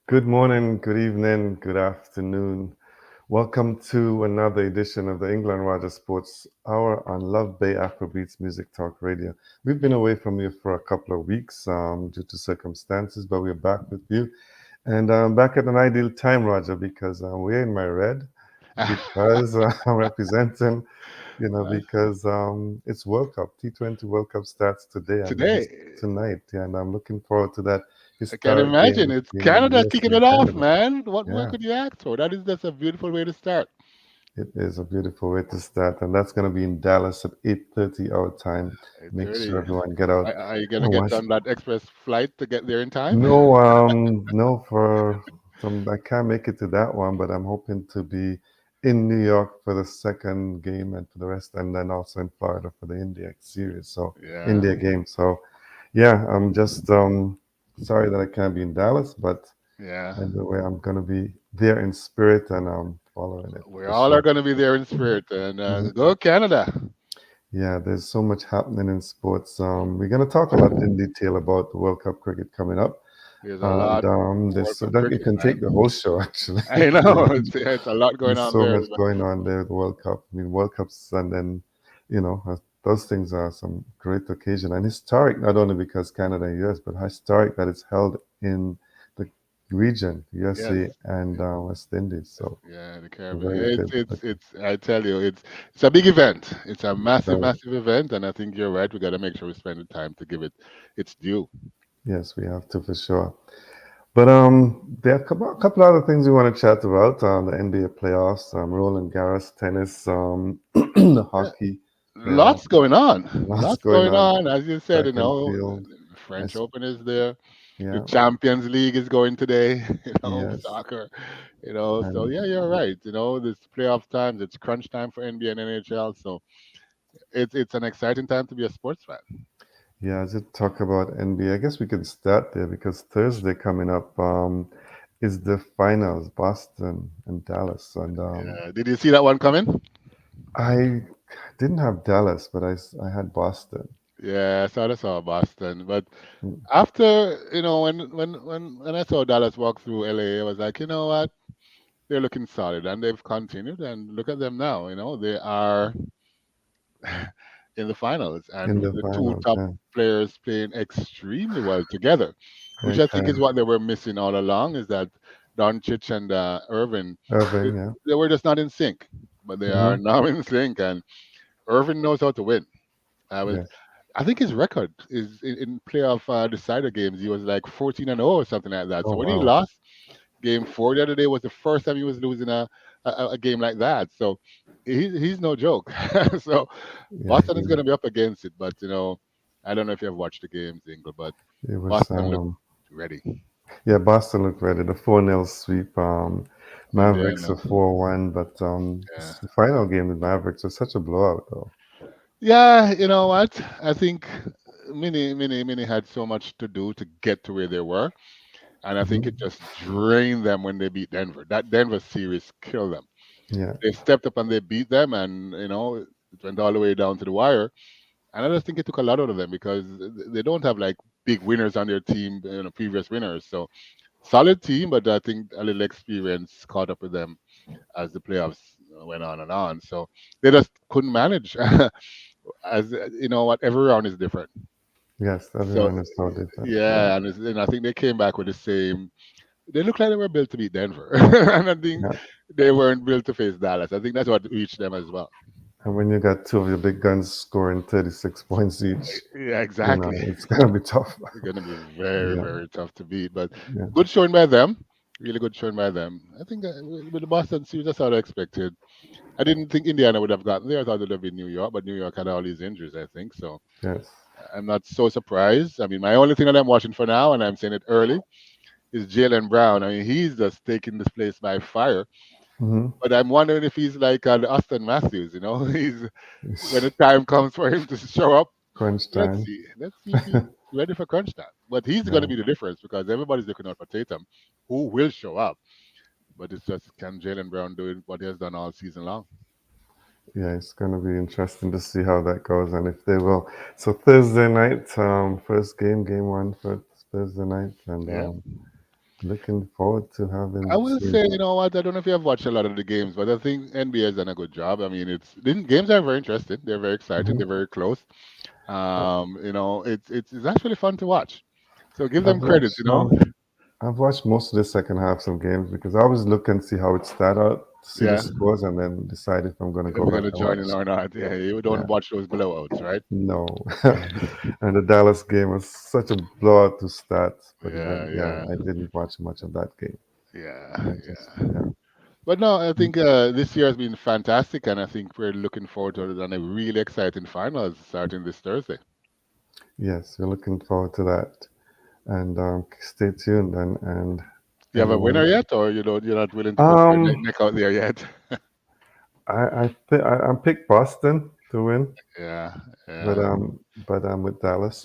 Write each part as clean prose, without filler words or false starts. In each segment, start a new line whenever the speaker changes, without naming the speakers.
Good morning, good evening, good afternoon. Welcome to another edition of the England Roger Sports Hour on Love Bay Afrobeats Music Talk Radio. We've been away from you for a couple of weeks due to circumstances, but we're back with you. And back at an ideal time, Roger, because we're in my red, because I'm representing, because it's World Cup. T20 World Cup starts today and
Today,
tonight. Yeah, and I'm looking forward to that
I can
historic game
imagine it's
between the
Canada
US
kicking
and
it off,
Canada.
man. What more
Yeah.
could you ask for? That is just a beautiful way to start.
It is a beautiful way to start, and that's going to be in Dallas at 8:30 our time. Make sure
8:30.
everyone get out
Are you gonna
and
get
watch.
on that express flight to get there in time?
No, for some I can't make it to that one, but I'm hoping to be in New York for the second game and for the rest, and then also in Florida for the India series. So
Yeah,
India game. So yeah, I'm just sorry that I can't be in Dallas, but
yeah.
anyway, I'm gonna be there in spirit and I'm following it
We
for
all are
sure.
gonna be there in spirit, and
Mhm.
go Canada.
Yeah, there's so much happening in sports. We're going to talk a lot in detail about the World Cup cricket coming up,
There's a
and
lot
there's
World
so
Cup
that it
cricket,
can take
man.
the whole show actually.
I know it's a lot going
There's
on
so
there.
much going on there with the World Cup. I mean, World Cups, and then those things are some great occasion and historic, not only because Canada and US, but historic that it's held in the region,
Yes,
USA and West Indies. So
yeah, the
very
Caribbean.
good.
It's. I tell you, it's a big event. It's a massive,
Right.
massive event, and I think you're right. We got to make sure we spend the time to give it its due.
Yes, we have to for sure. But there are a couple other things we want to chat about. The NBA playoffs, Roland Garros tennis, the
Yeah,
hockey playoffs,
lots going on.
lots
Lots
going
going
on.
on. As you said,
Track and field,
the French
ice,
Open is there. The
yeah,
Champions League is going today.
yes,
Soccer. So
and
yeah, you're right. This playoff times. It's crunch time for NBA and NHL. So it's an exciting time to be a sports fan.
yeah. As you talk about NBA, I guess we can start there because Thursday coming up is the finals, Boston and Dallas, and
Yeah. Did you see that one coming?
I didn't have Dallas, but I had Boston.
Yeah, I saw Boston, but
Mm.
after when I saw Dallas walk through LA, I was like, you know what? They're looking solid, and they've continued. And look at them now. They are in the finals, and
In
with
the
the two
finals,
top
yeah.
players playing extremely well together, which I
Okay.
think is what they were missing all along. Is that Doncic and Irvin, they,
Irving, yeah.
they were just not in sync, but they are
Hmm.
now in sync, and Irvin knows how to win. I was
Yes.
I think his record is in playoff decider games. He was like 14-0 or something like that.
Oh
So when he
wow.
lost game four the other day was the first time he was losing a game like that. So he's no joke. So
Yeah,
Boston is going to be up against it. But I don't know if you have watched the games, Ingle, but
it was
Boston looked ready.
yeah, Boston looked ready. The 4-0 sweep. Mavericks
Indiana,
are 4-1, but
yeah,
the final game with Mavericks was such a blowout though.
yeah. You know what? I think Mini had so much to do to get to where they were. And I think it
Hmm.
just drained them when they beat Denver. That Denver series killed them.
Yeah.
They stepped up and they beat them, and it went all the way down to the wire. And I just think it took a lot out of them because they don't have like big winners on their team, previous winners. So solid team, but I think a little experience caught up with them as the playoffs went on and on. So they just couldn't manage. As you know, what every round is different.
Yes,
So
everyone is so different. Yeah.
yeah, and I think they came back with the same. They look like they were built to beat Denver, and I think
Yeah.
they weren't built to face Dallas. I think that's what reached them as well.
And when you got two of your big guns scoring 36 points each,
Yeah, exactly.
it's gonna be tough.
It's going to be very,
Yeah.
very tough to beat, but
Yeah.
good showing by them. Really good showing by them. I think with the Boston series, that's how I expected. I didn't think Indiana would have gotten there. I thought it would have been New York, but New York had all these injuries, I think. So
Yes.
I'm not so surprised. I mean, my only thing that I'm watching for now, and I'm saying it early, is Jalen Brown. I mean, he's just taking this place by fire.
Hmm.
But I'm wondering if he's like Austin Matthews. He's when the time comes for him to show up.
Crunch
Let's
time.
see. Let's see if he's ready for crunch time. But he's going to
Yeah.
be the difference because everybody's looking out for Tatum, who will show up. But it's just can Jalen Brown do it, what he has done all season long?
Yeah, it's going to be interesting to see how that goes and if they will. So Thursday night, first game, game one for Thursday night, and
Yeah.
Looking forward to
I
having
will
seen.
say, you know what? I don't know if you have watched a lot of the games, but I think NBA has done a good job. I mean, the games are very interesting. They're very exciting.
Mhm.
They're very close. It's actually fun to watch. So give
I've
them credit.
watched I've watched most of the second halves of games because I always look and see how it started out, see the
Yeah,
scores, and then decide if I'm going to
if
go
we're
back
gonna
and
join in
watch.
or not. Yeah, you
Yeah,
don't watch those blowouts, right?
no. And the Dallas game was such a blowout to start, but
Yeah,
then yeah,
yeah,
I didn't watch much of that game.
yeah,
I just
yeah.
yeah.
But no, I think this year has been fantastic, and I think we're looking forward to it and a really exciting finals starting this Thursday.
Yes, we're looking forward to that, and stay tuned and
You have a winner
everyone.
yet, or you're not willing to put your
Um,
neck out there yet?
I picked Boston to win,
Yeah,
but
yeah.
I'm with Dallas.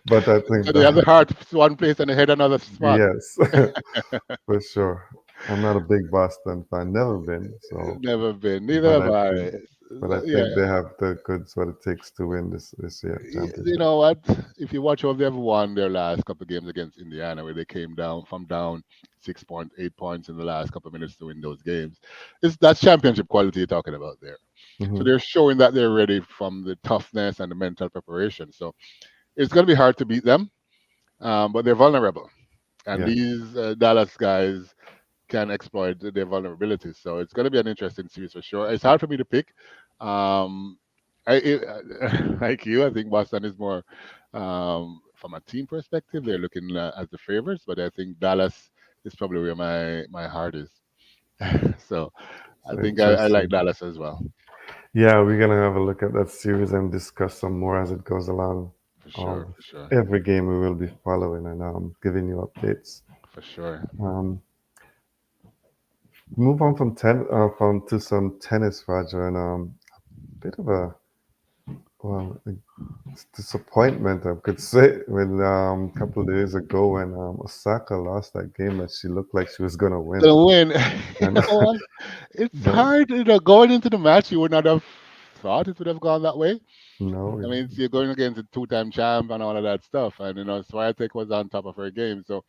But I think
So the other
that
heart is one place and the head another spot.
yes, for sure. I'm not a big Boston fan, never been. So,
Never been. Neither
but
have
I think
I.
but I
Yeah.
think they have the goods what it takes to win this year
You
championship.
know what? If you watch how they've won their last couple of games against Indiana, where they came down from down 6.8 points in the last couple of minutes to win those games, that's championship quality you're talking about there. So
Hmm.
they're showing that they're ready from the toughness and the mental preparation. So it's going to be hard to beat them, but they're vulnerable. And
Yeah,
these Dallas guys can exploit their vulnerabilities. So it's going to be an interesting series for sure. It's hard for me to pick. Um, like you, I think Boston is more from a team perspective. They're looking as the favorites, but I think Dallas is probably where my heart is. So I
so
think I like
interesting.
Dallas as well,
Yeah, we're gonna have a look at that series and discuss some more as it goes along.
for sure, for sure,
Every game we will be following and giving you updates.
for sure.
Um, move on from to some tennis, Roger, and bit of a well disappointment, I could say, when a couple of days ago when Osaka lost that game that she looked like she was gonna win,
The win, you
and
know what? It's
but
hard. Going into the match, you would not have thought it would have gone that way.
no,
I mean, you're going against a two-time champ and all of that stuff, and Swiatek was on top of her game. So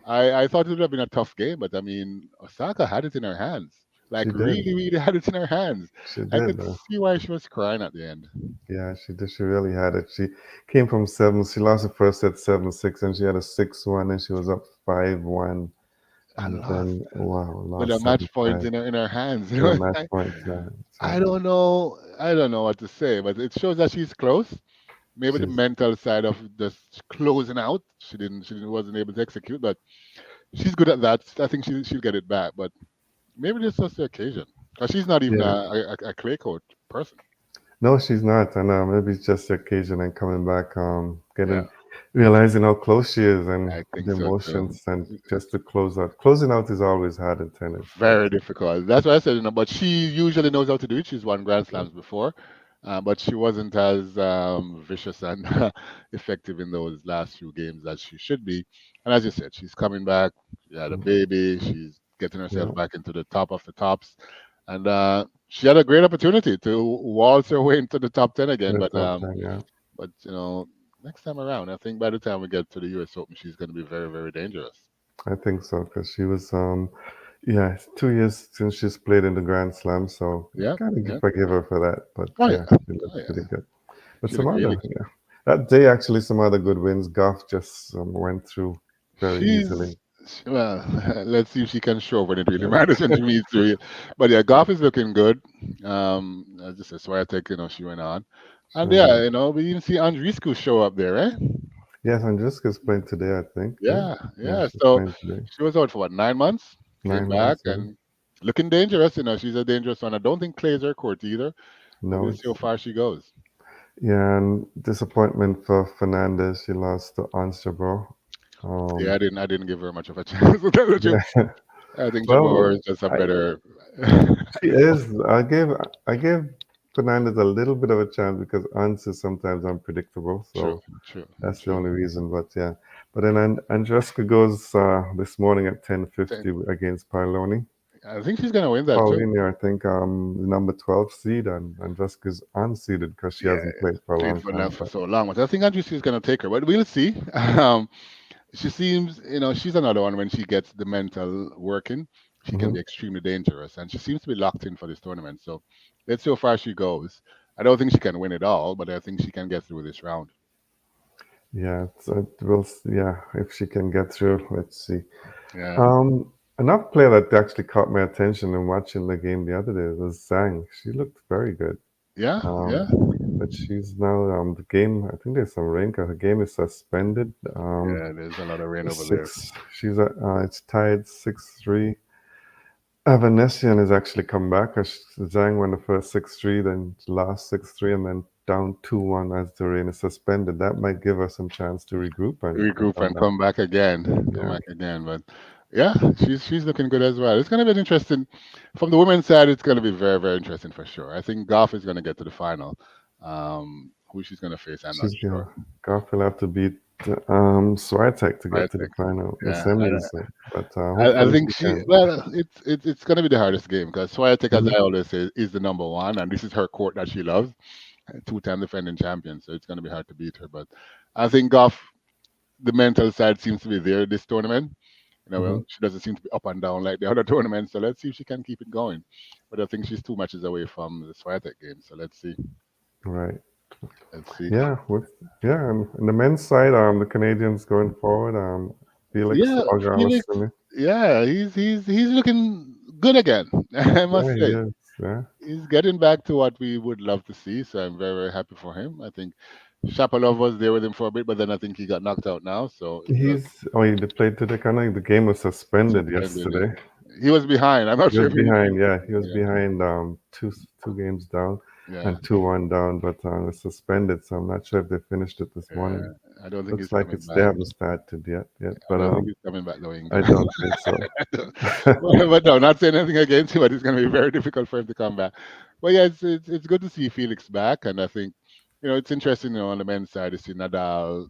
I thought it would have been a tough game, but I mean, Osaka had it in her hands,
she
like
did,
really, really had it in her hands.
she
I
did.
could see why she was crying at the end.
Yeah, she did. She really had it. She came from seven. She lost the first set 7-6, and she had a 6-1, and she was up 5-1,
I
and
lost
then wow,
with a
lost
match point
7-5
in her hands.
with a match point.
I don't know. I don't know what to say, but it shows that she's close. Maybe the
She's
mental side of just closing out, wasn't able to execute, but she's good at that. I think she'll get it back, but maybe this was the occasion because she's not even
yeah.
a clay court person.
No, she's not, and maybe it's just the occasion and coming back,
Yeah,
getting realizing how close she is and
I think
the
so too.
emotions, and just to close out. Closing out is always hard in tennis, but
Very difficult. That's why I said, but she usually knows how to do it. She's won Grand Slams before, but she wasn't as vicious and effective in those last few games as she should be. And as you said, she's coming back. She had a baby. She's getting herself
yeah,
back into the top of the tops, and she had a great opportunity to waltz her way into the top 10 again.
the
But
top 10, yeah.
next time around, I think by the time we get to the U.S. Open, she's going to be very, very dangerous.
I think so because she was, yeah, it's 2 years since she's played in the Grand Slam, so
Yeah,
kind of
yeah.
forgive her for that. But
Oh
yeah,
yeah,
she
oh
looked
yeah.
pretty good. But
She
some
looked really
other,
good.
yeah, that day actually some other good wins. Goff just went through very
She's
easily.
well. Let's see if she can show up when it really matters when she needs to. But yeah, golf is looking good. As I said, Swiatek, she went on, and
Showing
yeah,
up.
we didn't see Andreescu show up there, eh?
Yes, Andruska's playing today, I think. Yeah,
Yeah,
yeah,
yeah.
she's
So
playing today.
she was out for what, 9 months? Came
9 months,
back
yeah.
and looking dangerous. She's a dangerous one. I don't think clay's her court either, but
No,
we'll see how
it's
far she goes.
yeah, and disappointment for Fernandez. She lost to Anstable.
Yeah,
Um,
I didn't give her much of a chance to tell the truth.
yeah.
I think Jabeur
Well,
is just a
I,
better.
she is. I gave Fernandez a little bit of a chance because Ans is sometimes unpredictable.
True,
So
true,
that's the
true.
only reason. But yeah, but then Andreska goes this morning at 10:50 against Paolini.
I think she's gonna win that too.
Paulini, I think, the number 12 seed, and Andreska's unseeded because she
Yeah,
hasn't played for a
played
long
for now
time.
for
But
so long, but I think Andrews is gonna take her. But we'll see. she seems, she's another one when she gets the mental working, she can
Hmm.
be extremely dangerous. And she seems to be locked in for this tournament. So let's see how far she goes. I don't think she can win it all, but I think she can get through this round.
Yeah, yeah, if she can get through, let's see.
Yeah.
Another player that actually caught my attention in watching the game the other day was Zhang. She looked very good.
Yeah.
Um,
Yeah.
but she's now the game. I think there's some rain 'cause her game is suspended.
Yeah. There's a lot of rain over there.
Six. She's it's tied 6-3. Evanescence has actually come back. Zhang won the first 6-3, then lost 6-3, and then down 2-1 as the rain is suspended. That might give her some chance to regroup and
Regroup
come
and
back.
come back again. Come
Yeah,
back again. But yeah, she's looking good as well. It's going to be interesting. From the women's side, it's going to be very, very interesting for sure. I think Goff is going to get to the final. Who she's going to face, I'm not
she's
sure.
yeah. Goff will have to beat Swiatek to
I
get to the
think.
final, the
Yeah,
semis. But
I
hopefully
think
she
she.
can.
Well, it's going to be the hardest game because Swiatek, as I
Hmm.
always say, is the number one, and this is her court that she loves. Two-time defending champion, so it's going to be hard to beat her. But I think Goff, the mental side seems to be there this tournament.
Hmm.
Well, she doesn't seem to be up and down like the other tournaments. So let's see if she can keep it going. But I think she's 2 matches away from the Swiatek game. So let's see.
Right.
Let's see.
Yeah. And the men's side, the Canadians going forward. Felix
Yeah, Felix.
Auger-Aliassime.
Yeah, he's looking good again. I
Yeah,
must
he
say,
is. Yeah.
he's getting back to what we would love to see. So I'm very very happy for him. I think Shapovalov was there with him for a bit, but then I think he got knocked out now. So it's just
He played to the kind of the game was suspended
suspended.
yesterday.
He was behind. I'm not
He
sure
was
if he
behind, yeah, he was
yeah,
behind two games down
yeah.
and 2-1 down, but was suspended, so I'm not sure if they finished it this
Yeah,
morning.
I don't think he's
Looks like
coming
it's they
back.
haven't started yet,
I
but
don't think he's coming back though,
I
Ingle.
don't think so.
But no, not saying anything against him, but it's going to be very difficult for him to come back. But yeah, it's good to see Felix back, and I think it's interesting. On the men's side to see Nadal.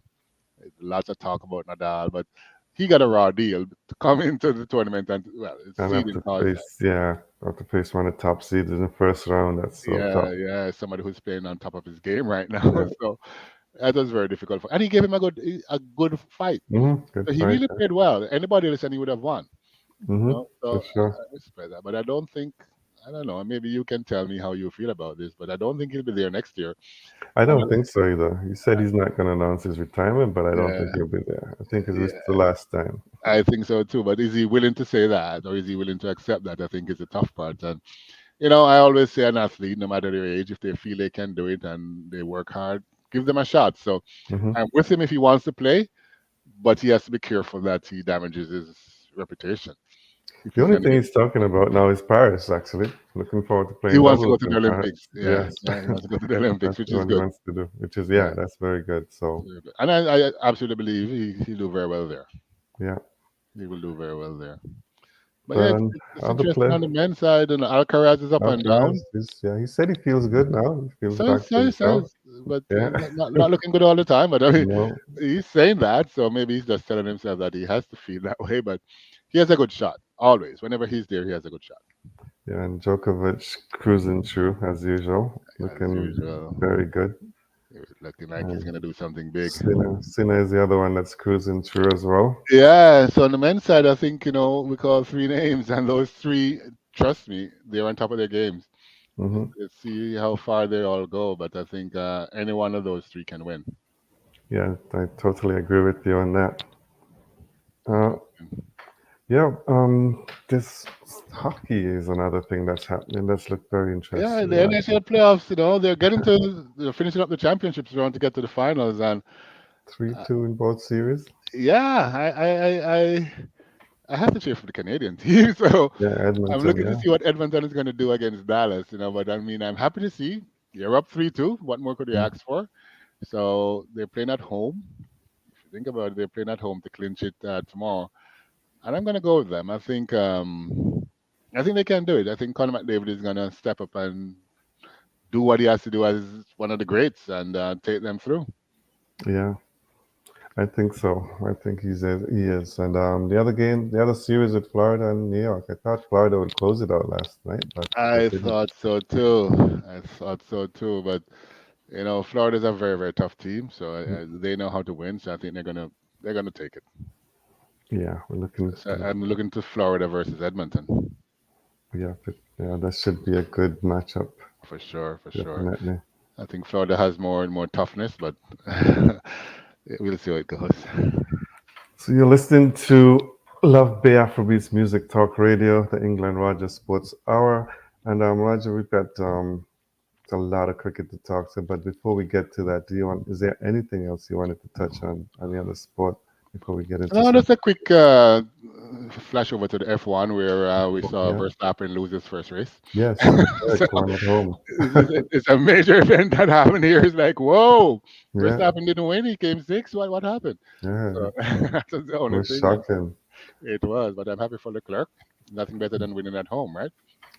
Lots of talk about Nadal, but he got a raw deal to come into the tournament, and well, it's
And
seeding cause.
have to face one of the top seeds in the first round. That's so
Yeah,
tough.
yeah, somebody who's playing on top of his game right now.
Yeah.
So that was very difficult for, and he gave him a good fight.
Good
So he
fight.
really played well. Anybody else, and he would have won.
For
So
sure.
I respect that, but I don't think. I don't know. Maybe you can tell me how you feel about this, but I don't think he'll be there next year.
I
And
don't think so either. He said he's not going to announce his retirement, but I don't think
yeah,
he'll be there. I think this is
yeah,
the last time.
I think so too. But is he willing to say that, or is he willing to accept that? I think is the tough part. And I always say an athlete, no matter their age, if they feel they can do it and they work hard, give them a shot. So
Hmm.
I'm with him if he wants to play, but he has to be careful that he damages his reputation. If
The
he's
only
going to
thing
get,
he's talking about now is Paris, actually. Looking forward to
he
playing
wants to go
doubles
to the
in Paris.
Olympics. Yeah,
Yes,
yeah, he wants to go to the Olympics,
that's
which is
what he
good.
wants to do, which is,
Yeah,
yeah, that's very good. So,
and I absolutely believe he'll do very well there.
yeah.
He will do very well there. But yeah,
But
it's
other
interesting
play,
on the men's side, and Alcaraz is up and down.
Alcaraz, yeah, he said he feels good now. He feels
So,
back to
so,
himself.
so, but
Yeah,
not looking good all the time. But I mean,
no,
he's saying that, so maybe he's just telling himself that he has to feel that way. But he has a good shot always. Whenever he's there, he has a good shot
yeah, and Djokovic cruising through as usual,
as
looking
usual.
very good.
Looking like he's
And
gonna do something big.
Sinner is the other one that's cruising through as well.
Yeah. So on the men's side, I think we call three names, and those three, trust me, they're on top of their games.
Hmm.
Let's see how far they all go. But I think any one of those three can win.
Yeah, I totally agree with you on that.
Any
Uh, yeah, this hockey is another thing that's happening. That's looked very
Yeah,
interesting.
the NHL playoffs, they're finishing up the championships round to get to the finals, and uh,
3-2 in both series.
yeah, I have to cheer for the Canadian team, so
Yeah,
I'm
Edmonton.
looking to
Yeah.
see what Edmonton is going to do against Dallas. But I mean, I'm happy to see you're up 3-2. What more could you
Mm.
ask for? So they're playing at home. If you think about it, they're playing at home to clinch it tomorrow, and I'm going to go with them. I think they can do it. I think Conor McDavid is going to step up and do what he has to do as one of the greats and take them through.
Yeah, I think so. I think he is. And the other series with Florida and New York. I thought Florida would close it out last night, but
I
didn't.
thought so too. I thought so too. But Florida's a very very tough team, so they know how to win. So I think They're going to take it.
Yeah, we're looking.
So I'm looking to Florida versus Edmonton
Yeah, that should be a good matchup.
for sure, for sure.
Definitely.
I think Florida has more and more toughness, but we'll see how it goes.
So you're listening to Love Bay Afrobeats Music Talk Radio, the England Roger Sports Hour, and Roger, we've got a lot of cricket to talk to. But before we get to that, do you want? Is there anything else you wanted to touch on any other sport before we get into
No,
some?
just a quick flash over to the F1 where we saw
Yeah.
Verstappen lose his first race.
Yes,
So
Leclerc won at home.
it's a major event that happened here. It's like, whoa,
Yeah,
Verstappen didn't win. He came sixth. What happened?
yeah,
So that's the
it
only
was
thing. And
shocking.
it was, but I'm happy for Leclerc. Nothing better than winning at home, right?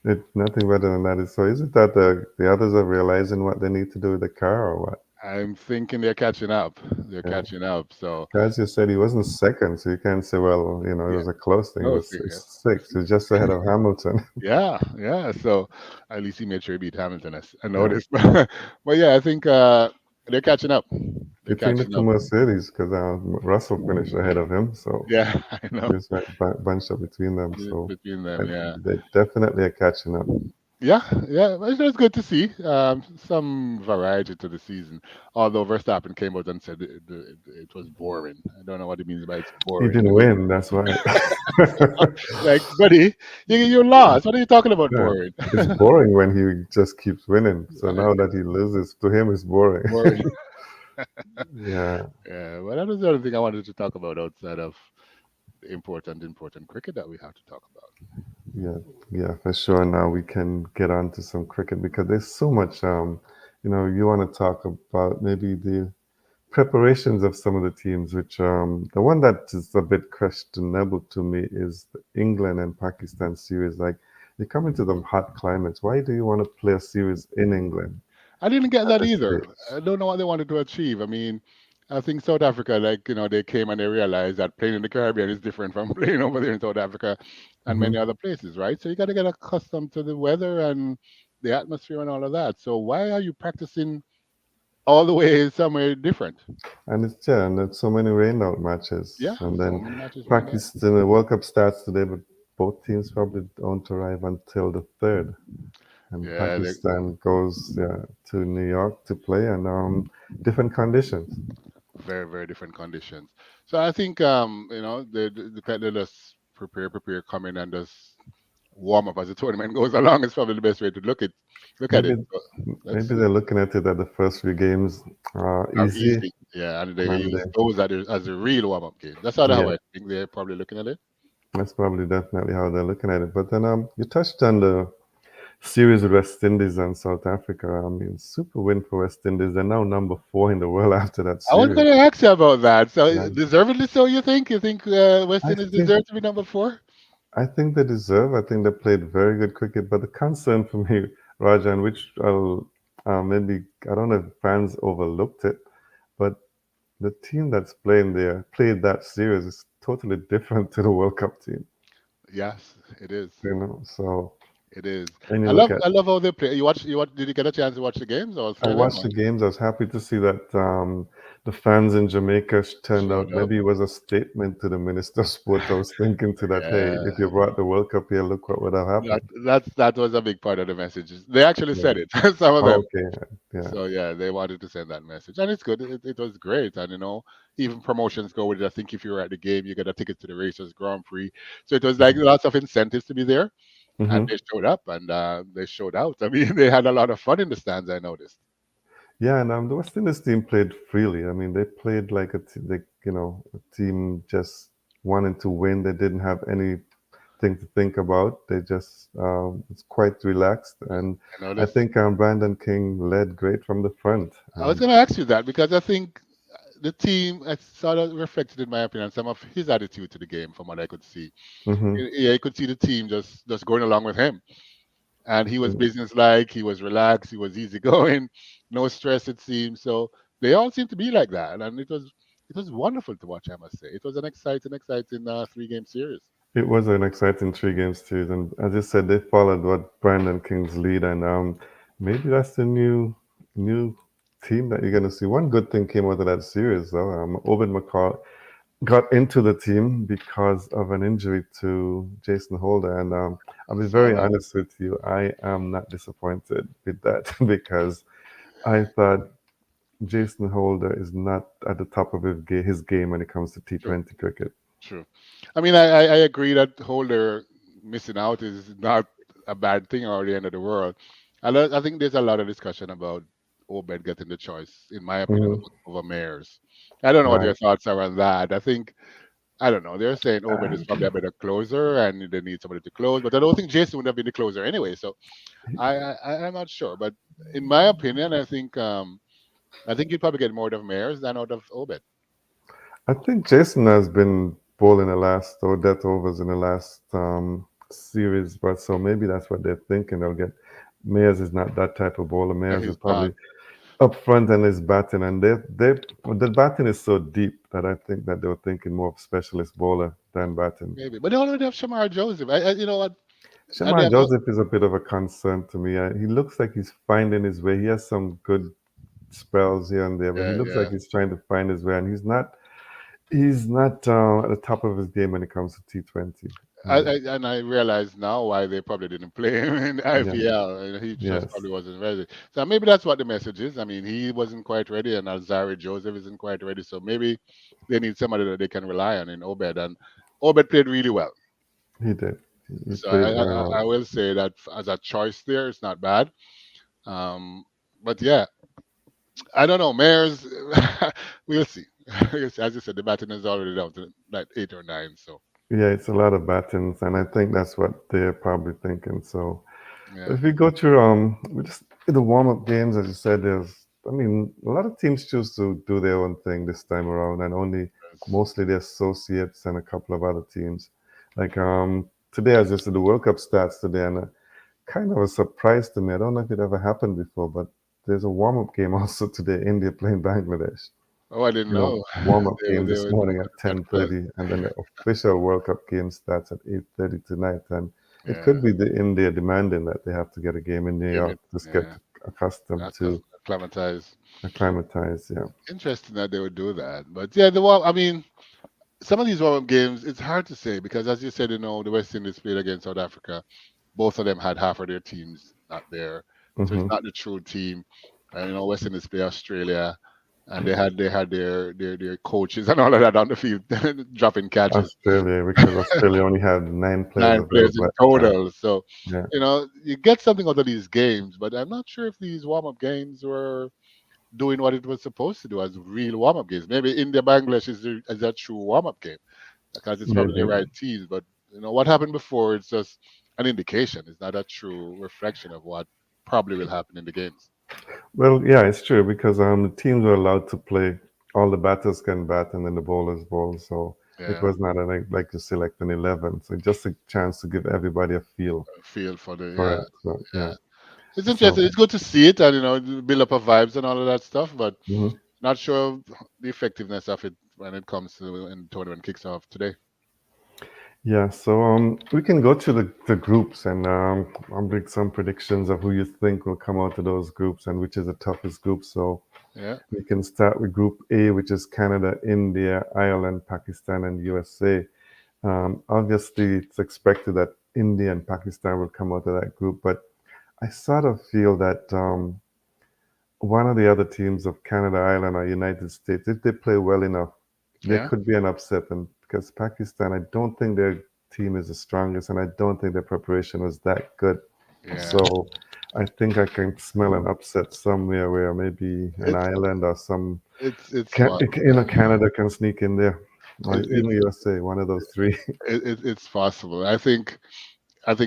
It nothing better than that. So is it that the others are realizing what they need to do with the car or what?
I'm thinking they're catching up. They're
Yeah.
catching up. So
As you said, he wasn't second, so you can't say, well, it
yeah,
was a close thing. It
no,
was sixth. He was just ahead of Hamilton.
yeah, yeah. So at least he made sure he beat Hamilton. I
Yeah.
noticed, but yeah, I think they're catching up. They're
Between the
catching
two
up.
Mercedes, because Russell finished ahead of him, so
Yeah, I know.
there's that bunch up between them. So
Between them, yeah,
they definitely are catching up.
yeah, yeah. It's good to see some variety to the season. Although Verstappen came out and said it was boring. I don't know what he means by it's
He
boring.
didn't win, that's why.
Like, buddy, you lost. What are you talking about,
Yeah,
boring?
it's boring when he just keeps winning. So
I
now
know,
that he loses, to him, it's boring.
boring.
Yeah,
Yeah, well, that was the other thing I wanted to talk about outside of the important cricket that we have to talk about.
yeah, yeah, for sure. Now we can get on to some cricket because there's so much. You want to talk about maybe the preparations of some of the teams, which the one that is a bit questionable to me is the England and Pakistan series. Like, you come into them hot climates. Why do you want to play a series in England
I didn't get
at
that
this
either.
stage?
I don't know what they wanted to achieve. I mean, I think South Africa, like, they came and they realized that playing in the Caribbean is different from playing over there in South Africa and
Hmm.
many other places, right? So you got to get accustomed to the weather and the atmosphere and all of that. So why are you practicing all the way somewhere different?
And there's so many rained out matches,
Yeah,
and
so
then
many matches right now.
Pakistan. The World Cup starts today, but both teams probably don't arrive until the third. And
Yeah,
Pakistan goes, yeah, to New York to play, and different conditions.
very, very different conditions. So I think they just prepare, come in and just warm up as the tournament goes along is probably the best way to look at
Maybe
it. So let's
maybe
see.
they're looking at it that the first few games are
Are
easy,
easy. Yeah, and they
and
use those as a real warm up game. That's how
yeah,
I think they're probably looking at it.
that's probably definitely how they're looking at it. But then you touched on the series with West Indies and South Africa. I mean, super win for West Indies. They're now number four in the world after that
I was
series.
gonna ask you about that. So
And
deservedly so, you think? You think West
I
Indies
think
deserve to be number four?
I think they deserve. I think they played very good cricket. But the concern for me, Raja, and which I'll maybe I don't know if fans overlooked it, but the team that's playing there played that series is totally different to the World Cup team.
Yes, it is.
So
It is.
when you
I
look
love
at,
I love how they play. You watch? Did you get a chance to watch the games or
I
three of them?
watched
Or
the games. I was happy to see that the fans in Jamaica turned
showed
out.
up?
Maybe it was a statement to the Minister of Sport. I was thinking to that, hey,
Yeah.
if you brought the World Cup here, look what would have happened.
That was a big part of the message. They actually
Yeah.
said it, some of
Oh,
them.
okay. Yeah.
So yeah, they wanted to send that message, and it's good. It was great, and even promotions go with it. I think if you were at the game, you get a ticket to the Racers Grand Prix. So it was like lots of incentives to be there, and
Hmm.
they showed up and they showed out. I mean, they had a lot of fun in the stands. I noticed.
Yeah, and the West Indies team played freely. I mean, they played like a team just wanting to win. They didn't have anything to think about. They just it's quite relaxed, and
I
I
noticed.
think Brandon King led great from the front.
I was
And
going to ask you that because I think the team sort of reflected, in my opinion, some of his attitude to the game, from what I could see.
hmm
Yeah, you could see the team just going along with him, and he was businesslike, he was relaxed, he was easygoing, no stress it seemed. So they all seemed to be like that, and it was wonderful to watch. I must say, it was an exciting 3-game series.
it was an exciting three-game series, and as you said, they followed what Brandon King's lead, and maybe that's the new team that you're going to see. One good thing came out of that series, though. Obed McCall. got into the team because of an injury to Jason Holder. And I'll
I
be
saw
very
that.
honest with you, I am not disappointed with that because I thought Jason Holder is not at the top of his game when it comes to
True,
T20 cricket.
true. I mean, I agree that Holder missing out is not a bad thing or the end of the world. I think there's a lot of discussion about Obed getting the choice, in my opinion,
Hmm.
over Mayers. I don't know what
Right.
your thoughts are on that. I don't know. They're saying Obed is probably a better closer and they need somebody to close, but I don't think Jason would have been the closer anyway. So I'm not sure. But in my opinion, I think you'd probably get more out of Mayers than out of Obed.
I think Jason has been bowling the last or death overs in the last series, but so maybe that's what they're thinking. They'll get Mayers is not that type of bowler.
No,
Mayers is
he's not.
probably up front and his batting, and the batting is so deep that I think that they were thinking more of specialist bowler than batting.
Maybe, but they already have Shamar Joseph. You know what? And they
Shamar
have no,
Joseph is a bit of a concern to me. He looks like he's finding his way. He has some good spells here and there, but he
yeah,
looks like
yeah.
he's trying to find his way, and he's not at the top of his game when it comes to T20.
And I realize now why they probably didn't play him in
Yeah.
IPL. He just
Yes.
probably wasn't ready. So maybe that's what the message is. I mean, he wasn't quite ready, and Alzari Joseph isn't quite ready. So maybe they need somebody that they can rely on in Obed. And Obed played really well.
He did. He
So
played very
I
well.
will say that as a choice there, it's not bad. Um, but yeah, I don't know. Mayors, we'll see. We'll see. As you said, the batting is already down to like 8 or 9. So
Yeah, it's a lot of battings, and I think that's what they're probably thinking. So
yeah,
if we go through we just the warm up games, as you said, I mean, a lot of teams choose to do their own thing this time around, and only
it's-
mostly the associates and a couple of other teams. Like today, I just did the World Cup stats today, and kind of a surprise to me. I don't know if it ever happened before, but there's a warm up game also today. India playing Bangladesh.
oh, I didn't
You know,
know
warm up game
they
this
were
morning at
that
ten
close.
thirty, and then the official World Cup game starts at 8:30 tonight. And it
Yeah,
could be the India demanding that they have to get a game in New
game it.
York to get
Yeah,
accustomed to
acclimatize.
acclimatize. Yeah.
Interesting that they would do that. But yeah, I mean, some of these warm-up games, it's hard to say because, as you said, the West Indies played against South Africa. Both of them had half of their teams not there, so it's
Hmm.
not the true team. And West Indies play Australia, and they had their coaches and all of that on the field dropping catches.
Australia, because Australia only had 9 players
9 players
available
in
at the time.
total. So,
Yeah.
you get something out of these games, but I'm not sure if these warm-up games were doing what it was supposed to do as real warm-up games. Maybe India Bangladesh is a true warm-up game because it's probably the
Maybe.
right teams. But what happened before, it's just an indication. It's not a true reflection of what probably will happen in the games.
Well, yeah, it's true because the teams were allowed to play. All the batters can bat, and then the bowlers bowl. So it
Yeah,
was not like to select an 11. So just a chance to give everybody a feel
feel for the
for
yeah,
it. So yeah.
yeah. It's
So
interesting. It's good to see it and build up a vibes and all of that stuff. But
mhm.
not sure of the effectiveness of it when it comes to when the tournament kicks off today.
Yeah. So we can go to the groups, and I'll make some predictions of who you think will come out of those groups and which is the toughest group. So
Yeah,
we can start with Group A, which is Canada, India, Ireland, Pakistan, and USA. Obviously, it's expected that India and Pakistan will come out of that group, but I sort of feel that one of the other teams of Canada, Ireland, or United States, if they play well enough, there
yeah,
could be an upset. And because Pakistan, I don't think their team is the strongest, and I don't think their preparation was that good.
yeah.
So I think I can smell an upset somewhere where maybe an
It's
Ireland or some,
it's fun.
Canada can sneak in there, or
It's
even USA, one of those three.
it's possible. I think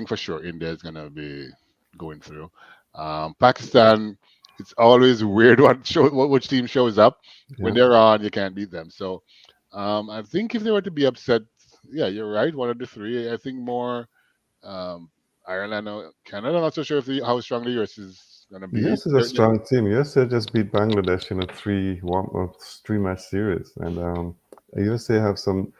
for sure India is gonna be going through. Pakistan, it's always weird which team shows up when
Yeah.
they're on. You can't beat them. So I think if they were to be upset, yeah, you're right. One of the three. I think more um, Ireland or Canada. I'm not so sure how strong the US is gonna be.
US is a strong team. USA just beat Bangladesh in a 3-match series, and USA have some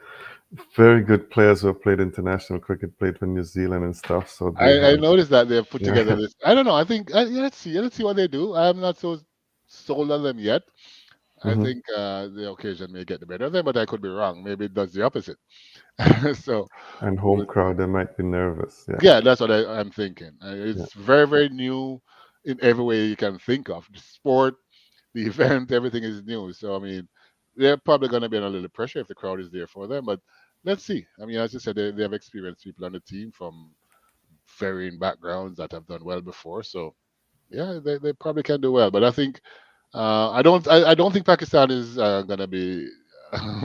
very good players who have played international cricket, played for New Zealand and stuff. So they
I
have,
noticed that they've put
yeah,
together this. I don't know. I think yeah, let's see what they do. I'm not so sold on them yet. I
Hmm.
think the occasion may get the better of them, but I could be wrong. Maybe it does the opposite. So,
And home
we'll
crowd, they might be nervous. Yeah,
yeah, that's what I'm thinking.
yeah.
It's very, very new in every way you can think of. The sport, the event, everything is new. So, I mean, they're probably going to be under a little pressure if the crowd is there for them. But let's see. I mean, as you said, they have experienced people on the team from varying backgrounds that have done well before. So, yeah, they probably can do well. But I think I don't think Pakistan is gonna be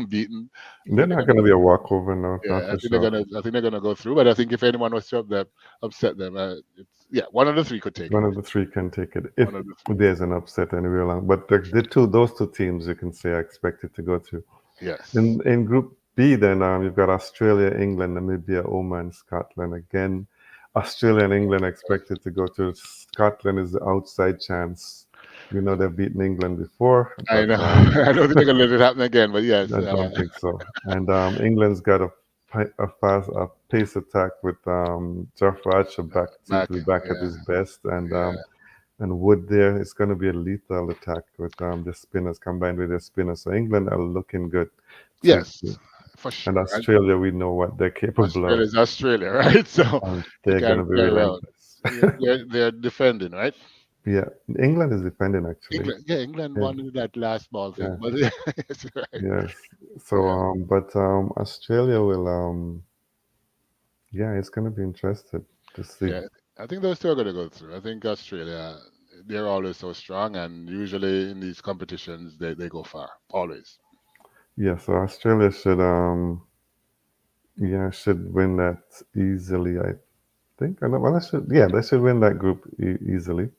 beaten. I
They're
think they're
not
gonna
going to
go.
be a walkover, no, not
Yeah,
for sure.
I think they're gonna go through. But I think if anyone was to upset them, it's yeah, one of the three could take it.
One of the three can take it if
One of the
there's an upset anywhere along. But those two teams, you can say, are expected to go through.
yes,
In Group B, then you've got Australia, England, Namibia, Oman, Scotland. Again, Australia and England are expected to go through. Scotland is the outside chance. We know they've beaten England before,
I
but
know. I don't think they're gonna let it happen again. But yes,
I don't think so. And England's got a fast a pace attack with Jofra Archer back seems
back.
to be back at
Yeah,
his best,
yeah.
and Wood there. It's going to be a lethal attack with the spinners combined with their spinners. So England are looking good to,
Yes, for
and
sure. And
Australia we know what they're capable of,
Australia is Australia, right? So
and
they
they're going
can't
to be
play around.
relentless.
They're defending, right?
Yeah, England is defending actually.
England, yeah, England
Yeah,
won in that last ball thing,
yeah,
but yeah, it's right.
yes. So
Yeah,
but Australia will yeah, it's going to be interesting to see.
yeah. I think those two are going to go through. I think Australia, they're always so strong, and usually in these competitions, they go far, always.
Yeah, so Australia should yeah, should win that easily, I think. I know, well, they should win that group easily.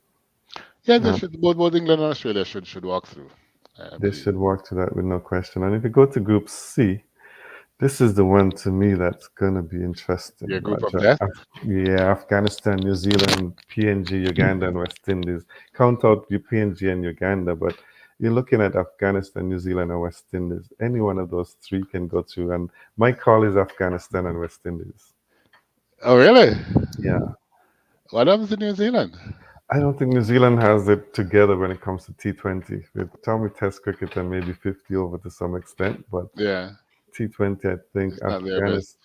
Yeah, they
Uh,
should. Both England and Australia should walk through. I
they
believe.
should walk to that with no question. And if you go to Group C, this is the one to me that's gonna be interesting,
Your group of
Roger.
death.
Yeah, Afghanistan, New Zealand, PNG, Uganda, and West Indies. Count out your PNG and Uganda, but you're looking at Afghanistan, New Zealand, and West Indies. Any one of those three can go through. And my call is Afghanistan and West Indies.
Oh, really?
Yeah.
What happens in New Zealand?
I don't think New Zealand has it together when it comes to T20. With Tommy Test cricket and maybe 50 over to some extent, but
Yeah,
T20, I think
it's not their best.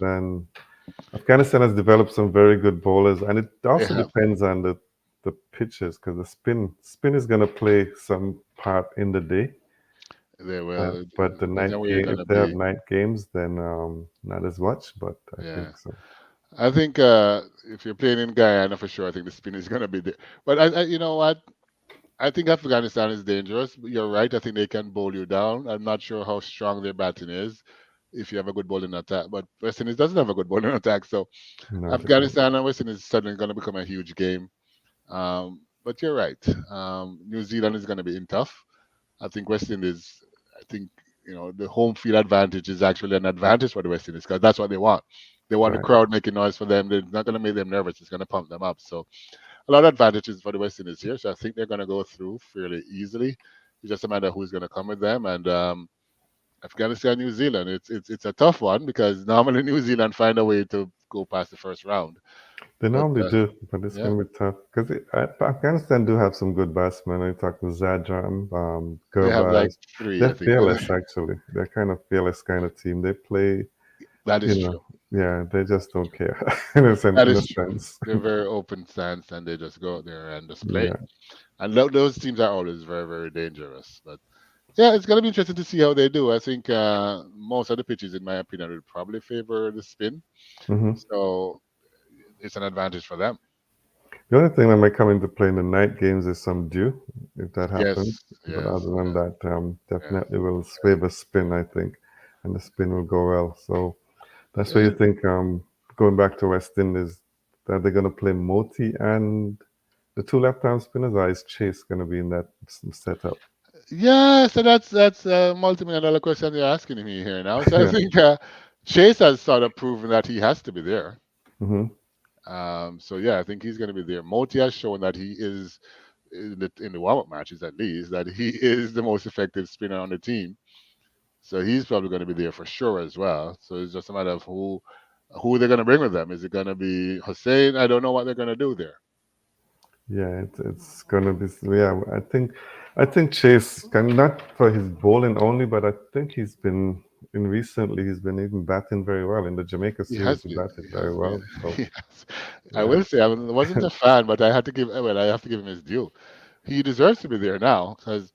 Afghanistan has developed some very good bowlers, and it
They
also
have.
depends on the pitches because the spin is going to play some part in the day.
They will.
But the
Depends on
night
where you're
game, if
gonna
they have
be.
night games, then not as much. But I
Yeah.
think so.
I think if you're playing in Guyana for sure, I think the spin is going to be there. But you know what? I think Afghanistan is dangerous. You're right. I think they can bowl you down. I'm not sure how strong their batting is if you have a good bowling attack. But West Indies doesn't have a good bowling attack. So
No, they don't.
Afghanistan and West Indies is suddenly going to become a huge game. But you're right. New Zealand is going to be in tough. I think West Indies, I think, the home field advantage is actually an advantage for the West Indies because that's what they want. They want the
Right.
crowd making noise for them. They're not going to make them nervous. It's going to pump them up. So a lot of advantages for the West Indies here. So I think they're going to go through fairly easily. It's just a matter of who's going to come with them. And Afghanistan, New Zealand, it's a tough one because normally New Zealand find a way to go past the first round.
They
But
normally do, but it's
yeah,
going to be tough because Afghanistan do have some good batsmen. I talk with Zadran,
they have like
Gurbaz.
three,
They're
I think.
fearless, actually. They're kind of fearless kind of team. They play,
That
you
is
know,
true.
yeah, they just don't care in a sense.
That
In a
is true.
sense,
They're very open stance and they just go out there and just play.
yeah.
And those teams are always very, very dangerous. But yeah, it's going to be interesting to see how they do. I think most of the pitches, in my opinion, would probably favor the spin.
Hmm.
So it's an advantage for them.
The only thing that might come into play in the night games is some dew, if that happens.
Yes,
But
yes,
other than that,
yeah,
definitely will favor spin, I think, and the spin will go well. So that's where
yeah.
you think, going back to West Indies, that they're going to play Moti and the two left-arm spinners, or is Chase going to be in that setup?
Yeah, so that's a multi-million dollar question you're asking me here now. So I
Yeah.
think Chase has sort of proven that he has to be there.
Hmm.
So yeah, I think he's going to be there. Moti has shown that he is in the warm-up matches at least that he is the most effective spinner on the team. So he's probably going to be there for sure as well. So it's just a matter of who they're going to bring with them. Is it going to be Hussein? I don't know what they're going to do there.
Yeah, it's going to be. Yeah, I think. I think Chase can not for his bowling only, but I think he's been in recently he's been even batting very well in the Jamaica
He
series.
has
He
been.
batted
He
very
has been.
well. So
He has. I
yeah.
will say I wasn't a fan, but I had to give. Well, I have to give him his due. He deserves to be there now because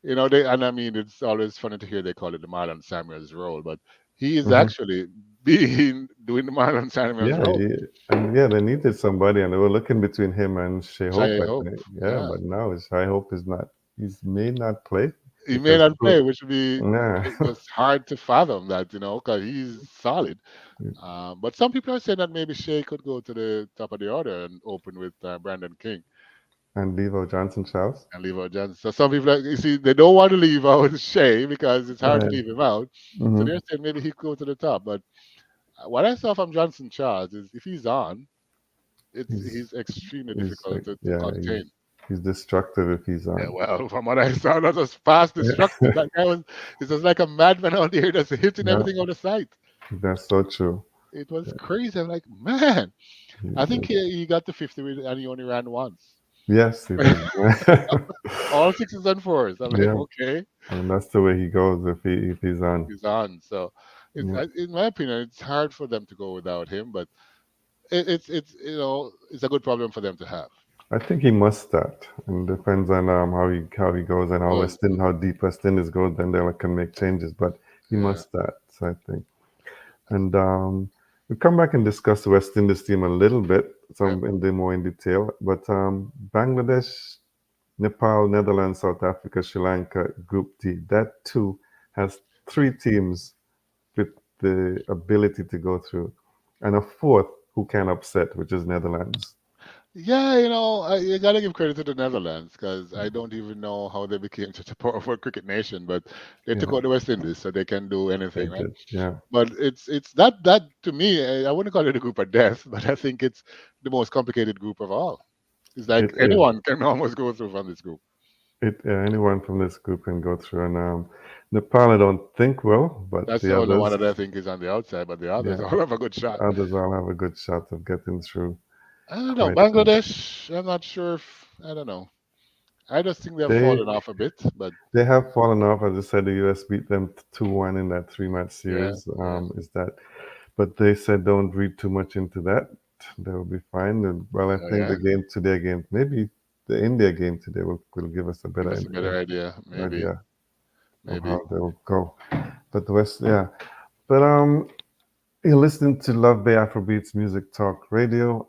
they. And I mean, it's always funny to hear they call it the Marlon Samuels role, but he is
Hmm.
actually being doing the Marlon Samuels
Yeah,
role.
and yeah, they needed somebody, and they were looking between him and Shea Hope,
Shai
I
Hope.
think. Yeah,
Yeah,
but now Shea Hope is not. He's may not play
he may
because
not
Pru-
play, which would be
nah.
just hard to fathom that because he's solid. But some people are saying that maybe Shea could go to the top of the order and open with Brandon King
And Devo Johnson Charles.
and leave out Johnson. So some people, you see, they don't want to leave out Shea because it's hard to
Right.
leave him out. So
Hmm.
they're saying maybe he could go to the top. But what I saw from Johnson Charles is if he's on,
He's
he's extremely
he's
difficult
like
to
yeah,
contain.
he's destructive if he's
Yeah,
on.
well, from what I saw, that was fast
Yeah,
destructive. That guy was just like a madman out there that's hitting
yeah,
everything on the site.
that's so true.
It was crazy. I'm like, man, I
He's
think
like,
he got to 50 and he only ran once.
yes, he did.
All sixes and fours. I'm like,
Yeah,
okay,
and that's the way he goes if he's on.
he's on. So,
Yeah,
in my opinion, it's hard for them to go without him, but it's a good problem for them to have.
I think he must start, and depends on how he goes and
Because
How deep West Indies goes. Then they can make changes, but he
yeah,
must start. So I think, and we'll come back and discuss the West Indies team a little bit,
yeah,
some in the more in detail. But Bangladesh, Nepal, Netherlands, South Africa, Sri Lanka, Group D. That too has three teams with the ability to go through, and a fourth who can upset, which is Netherlands.
yeah. You got to give credit to the Netherlands because I don't even know how they became such a powerful cricket nation, but they took
Yeah,
out the West Indies, so they can do
they
anything, right?
did. Yeah,
But it's that to me, I wouldn't call it a group of death, but I think it's the most complicated group of all. It's like
it is.
anyone can almost go through from this group.
Anyone from this group can go through, and Nepal, I don't think will, but
That's
the
the only one
others,
that I think is on the outside, but the others
yeah,
all have a good
the
shot.
others all have a good shot of getting through
I don't know.
quite easy.
Bangladesh, I'm not sure if I don't know. I just think they've
They
fallen off a bit, but
they have fallen off. As I said, the US beat them 2-1 in that three-match
yeah,
series.
yeah,
Is that? But they said don't read too much into that. They'll be fine. And, well, I
oh,
think
yeah.
the game today against maybe the India game today will give us a
Give
better
us a better idea, maybe,
idea of
maybe.
how they'll go. But the West, yeah. But you're listening to Love Bay Afrobeats Music Talk Radio.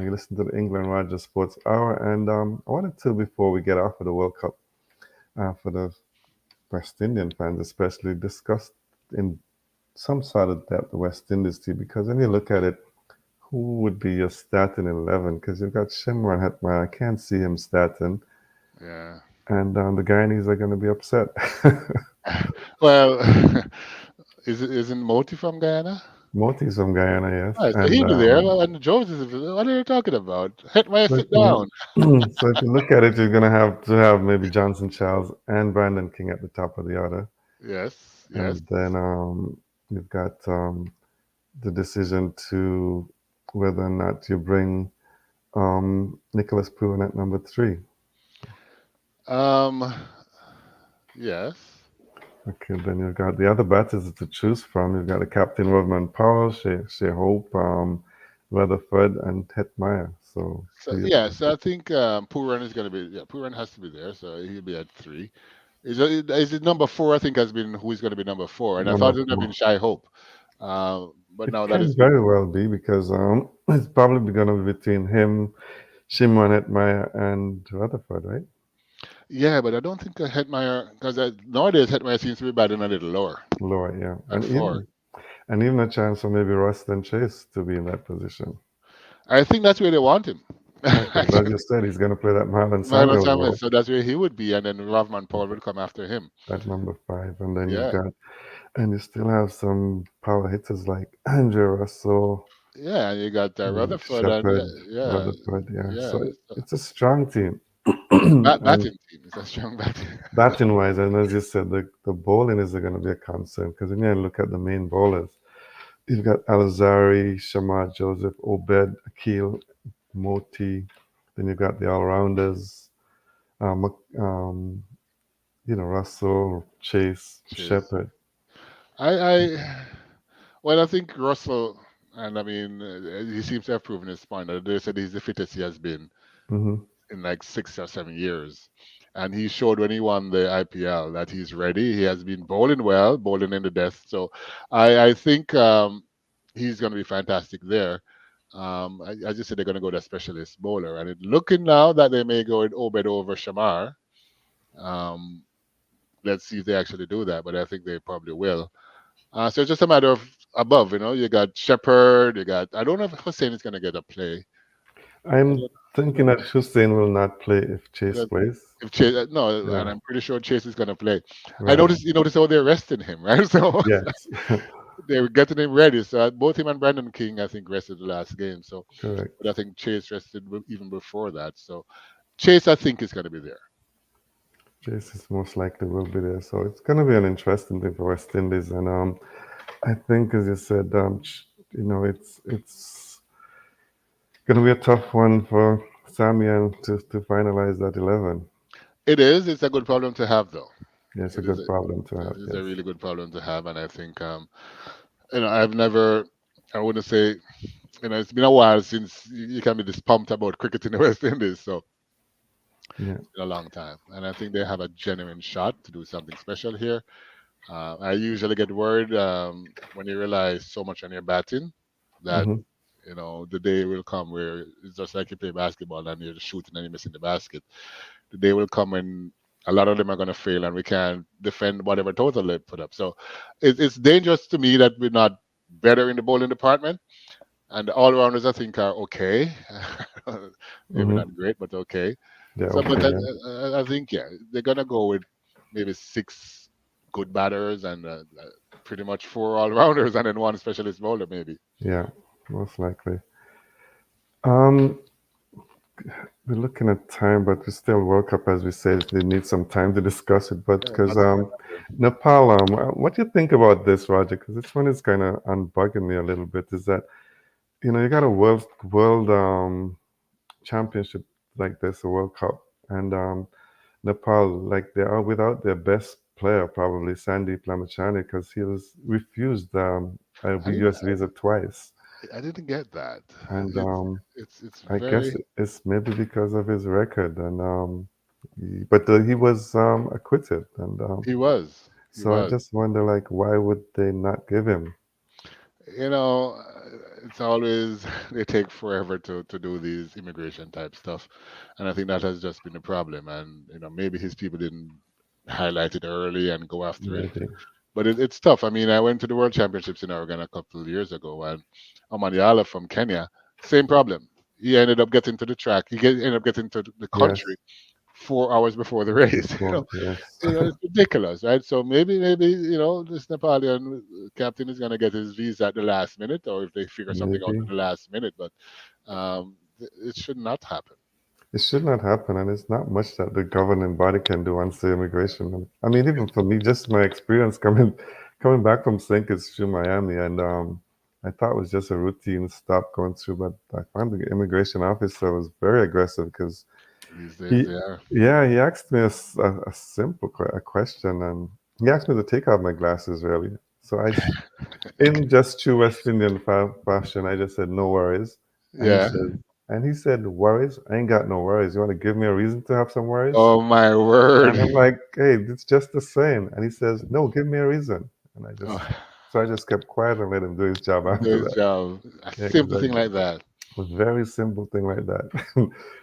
You listen to the England Roger Sports Hour, and I wanted to before we get off of the World Cup for the West Indian fans, especially discuss in some sort of depth the West Indies team because when you look at it, who would be your starting 11? Because you've got Shimron Hetmeyer. I can't see him starting.
Yeah.
And the Guyanese are going to be upset.
Well, isn't Moti from Guyana?
Moti's from Guyana, yes.
Right, so
And
he'll be there. And Jones is. What are you talking about? Hit my
so,
sit down.
so if you look at it, you're going to have maybe Johnson Charles and Brandon King at the top of the order.
Yes, yes.
And then you've got the decision to whether or not you bring Nicholas Pruitt at number three.
Um, yes.
Okay, then you've got the other batters to choose from. You've got the captain Rodman Powell, Shea Hope, Rutherford, and Ted Meyer. So
So
who you
yeah, so I think Pooran is going to be. Yeah, Pooran has to be there, so he'll be at three. Is it number four? I think has been who's going to be number four, and I
number
thought it would have been
four?
Shy Hope, but
It
now that
can
has been.
very well be because it's probably going to be between him, Shimon Hetmeyer, and Rutherford, right?
Yeah, but I don't think Hetmeyer because nowadays Hetmeyer seems to be batting a little lower
Lower, yeah,
at four.
and even a chance for maybe Rustin Chase to be in that position.
I think that's where they want him.
Yeah, because as you said, he's going to play that Marlon
Minus
Samuel
Samuel,
role
so that's where he would be, and then Ravman Paul would come after him.
at number five, and then
Yeah,
you still have some power hitters like Andrew Russell,
yeah, and you got Rutherford, and yeah,
Shepherd,
yeah,
Rutherford. Yeah,
yeah.
so
So,
it's a strong team. And
batting team is a strong batting.
batting wise, and as you said, the bowling is going to be a concern because when you look at the main bowlers, you've got Alzari, Shamar Joseph, Obed, Akil, Moti. Then you've got the all rounders. Um, Russell, Chase,
Chase.
Shepard.
I well, I think Russell, and I mean, he seems to have proven his point. They said he's the fittest he has been
Hmm.
in like 6 or 7 years. And he showed when he won the IPL that he's ready. He has been bowling well, bowling in the death. So I think he's going to be fantastic there. I just said they're going to go to a specialist bowler. And it looking now that they may go with Obed over Shamar. Um, let's see if they actually do that, but I think they probably will. So it's just a matter of above, you got Shepard, you got, I don't know if Hussein is going to get a play. I
I'm
don't, I
thinking
don't
that Hussein will not play if Chase
that
plays.
if Chase, no, and
Yeah,
I'm pretty sure Chase is going to play. I
right.
noticed, you notice how they're resting him, right? So
Yes,
they were getting him ready. So both him and Brandon King, I think, rested the last game. So,
correct.
but I think Chase rested even before that. So Chase, I think, is going to be there.
Chase is most likely will be there, so it's going to be an interesting thing for West Indies. And I think, as you said, it's going to be a tough one for Samian to finalize that 11.
It is. It's a good problem to have, though.
Yeah, it's a
It is.
good problem to
It
have.
is a
Yes.
really good problem to have, and I think, I've never. I wouldn't say, it's been a while since you can be this pumped about cricket in the West Indies. So
Yeah.
it's been a long time, and I think they have a genuine shot to do something special here. I usually get worried when you rely so much on your batting that
Hmm.
the day will come where it's just like you play basketball and you're just shooting and you're missing the basket. The day will come when a lot of them are going to fail and we can't defend whatever total they put up. So it's dangerous to me that we're not better in the bowling department. And the all rounders, I think, are okay. Maybe
Hmm.
not great, but okay.
Yeah.
So, but
Okay. Yeah.
I think, yeah, they're gonna go with maybe six good batters and pretty much four all rounders and then one specialist bowler, maybe.
Yeah. Most likely. Um, we're looking at time, but we still World Cup, as we said, we need some time to discuss it. But
Yeah,
because
lots of
Nepal, what do you think about this, Roger? Because this one is kind of unbugging me a little bit. Is that you got a world championship like this, a World Cup, and Nepal, like they are without their best player, probably Sandeep Lamachani, because he was refused a
I didn't,
U.S. visa twice,
I didn't get that.
and
It's it's
I guess
very.
it's maybe because of his record, and but he was acquitted, and
He was. He
so I
was.
just wonder, like, why would they not give him?
It's always they take forever to do these immigration type stuff, and I think that has just been the problem. And maybe his people didn't highlight it early and go after it.
Maybe.
But it's tough. I mean, I went to the World Championships in Oregon a couple of years ago, and Amaniala from Kenya, same problem. He ended up getting to the track. Ended up getting to the country
Yes.
4 hours before the race.
Before, yes.
It's ridiculous, right? So maybe this Nepalian captain is gonna get his visa at the last minute, or if they figure something out at
Maybe.
the last minute. But it should not happen.
It should not happen, and it's not much that the governing body can do once the immigration. I mean, even for me, just my experience coming back from St. Kitts to Miami, and I thought it was just a routine stop going through, but I found the immigration officer was very aggressive because
These days
he,
they are.
yeah, he asked me a simple a question, and he asked me to take off my glasses, really. So in just true West Indian fashion, I just said no worries, and
Yeah.
he said worries. I ain't got no worries. You want to give me a reason to have some worries?
Oh my word.
And I'm like, hey, it's just the same. And he says, no, give me a reason. And
Oh,
I just kept quiet and let him do his job
do
after
his
that.
job. A
Yeah,
simple thing
exactly.
like that.
A very simple thing like that.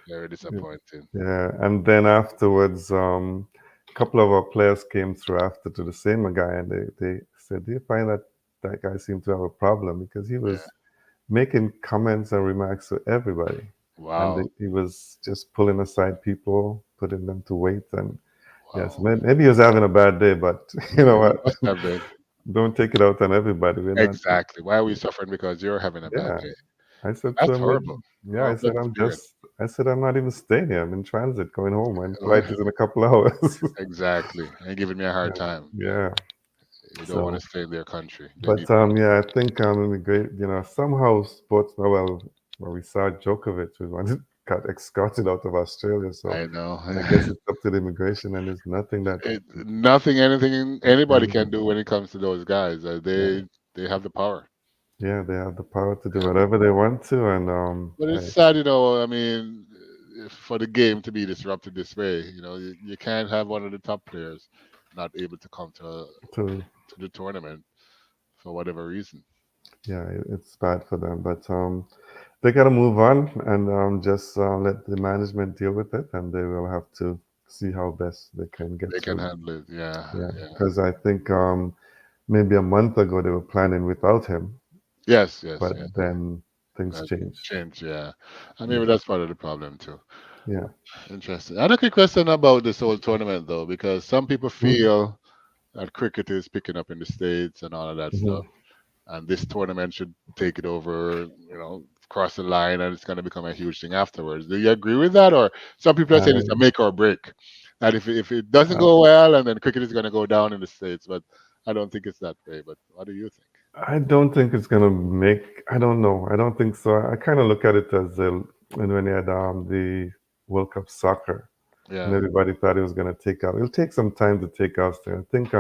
Very disappointing.
Yeah, and then afterwards, a couple of our players came through after to the same guy, and they said, "Do you find that that guy seemed to have a problem because he
Yeah.
was making comments and remarks to everybody, and
Wow.
he was just pulling aside people, putting them to wait, and yes,
Wow.
maybe he was having a bad day, but you know
He
what?
must have been.
Don't take it out on everybody. We're not.
Exactly. Why are we suffering because you're having a bad
Yeah,
day?
I said to
That's
him,
horrible.
yeah, I
Horrible
said,
experience.
I said, I'm not even staying here. I'm in transit going home. My flight is in a couple hours.
Exactly. And giving me a hard time.
Yeah.
You don't want
So,
to stay in their country. They need
but yeah, I think it'd be great. Somehow sports. Well, we saw Djokovic. We wanted. got escorted out of Australia. So
I know.
I guess it's up to the immigration, and there's nothing that
Nothing, anything
they
anybody
can
can
do.
do when it comes to those guys.
Yeah,
They have the power.
yeah, they have the power to
They
do
have the
whatever they
power.
want to, and
But it's
hey,
sad, I mean, for the game to be disrupted this way, you can't have one of the top players not able to come
to
to the tournament for whatever reason.
yeah, it's bad for them, but they got to move on and just let the management deal with it, and they will have to see how best they can get
They can
through.
handle it. Yeah,
Yeah,
yeah.
because I think maybe a month ago they were planning without him,
Yes, yes,
but
yes.
then things
That
changed.
change, yeah. I mean,
Yeah,
that's part of the problem too.
yeah.
Interesting. I had a quick question about this whole tournament though, because some people
Mm-hmm.
feel that cricket is picking up in the States and all of that
Mm-hmm.
stuff. And this tournament should take it over, cross the line, and it's going to become a huge thing afterwards. Do you agree with that, or some people are saying it's a
I,
make or break? That if it doesn't
I
go well, and then cricket is going to go down in the States, but I don't think it's that way. But what do you think?
I don't think it's gonna make. I don't know. I don't think so. I kind of look at it as when they had the World Cup soccer, and
Yeah,
everybody thought it was gonna take off. It'll take some time to take off. Still, I think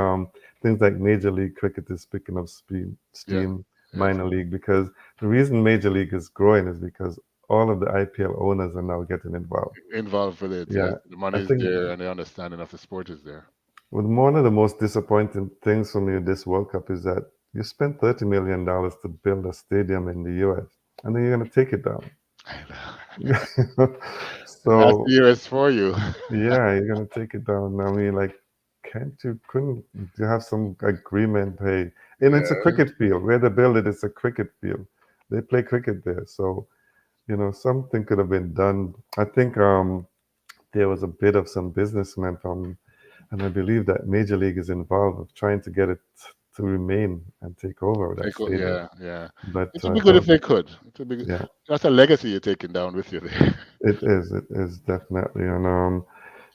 things like Major League Cricket is picking up speed,
yeah,
steam,
yes.
minor league, because the reason Major League is growing is because all of the IPL owners are now getting involved.
Involved with it, yes.
Yeah,
The money
I
is
think
there, and the understanding of the sport is there.
one of the most disappointing things for me with this World Cup is that you spent $30 million to build a stadium in the US, and then you're going to take it down.
I know. That's the
So
US for you.
yeah, you're going to take it down. I mean, like, couldn't you have some agreement? Hey, and it's a
Yeah,
cricket field. Where they build it, it's a cricket field. They play cricket there, so something could have been done. I think there was a bit of some businessmen from, and I believe that Major League is involved of trying to get it to remain and take over that stadium.
yeah, yeah.
But
It would be good if
don't,
they could. It would be.
yeah,
That's a legacy you're taking down with you there.
it is. It is definitely, and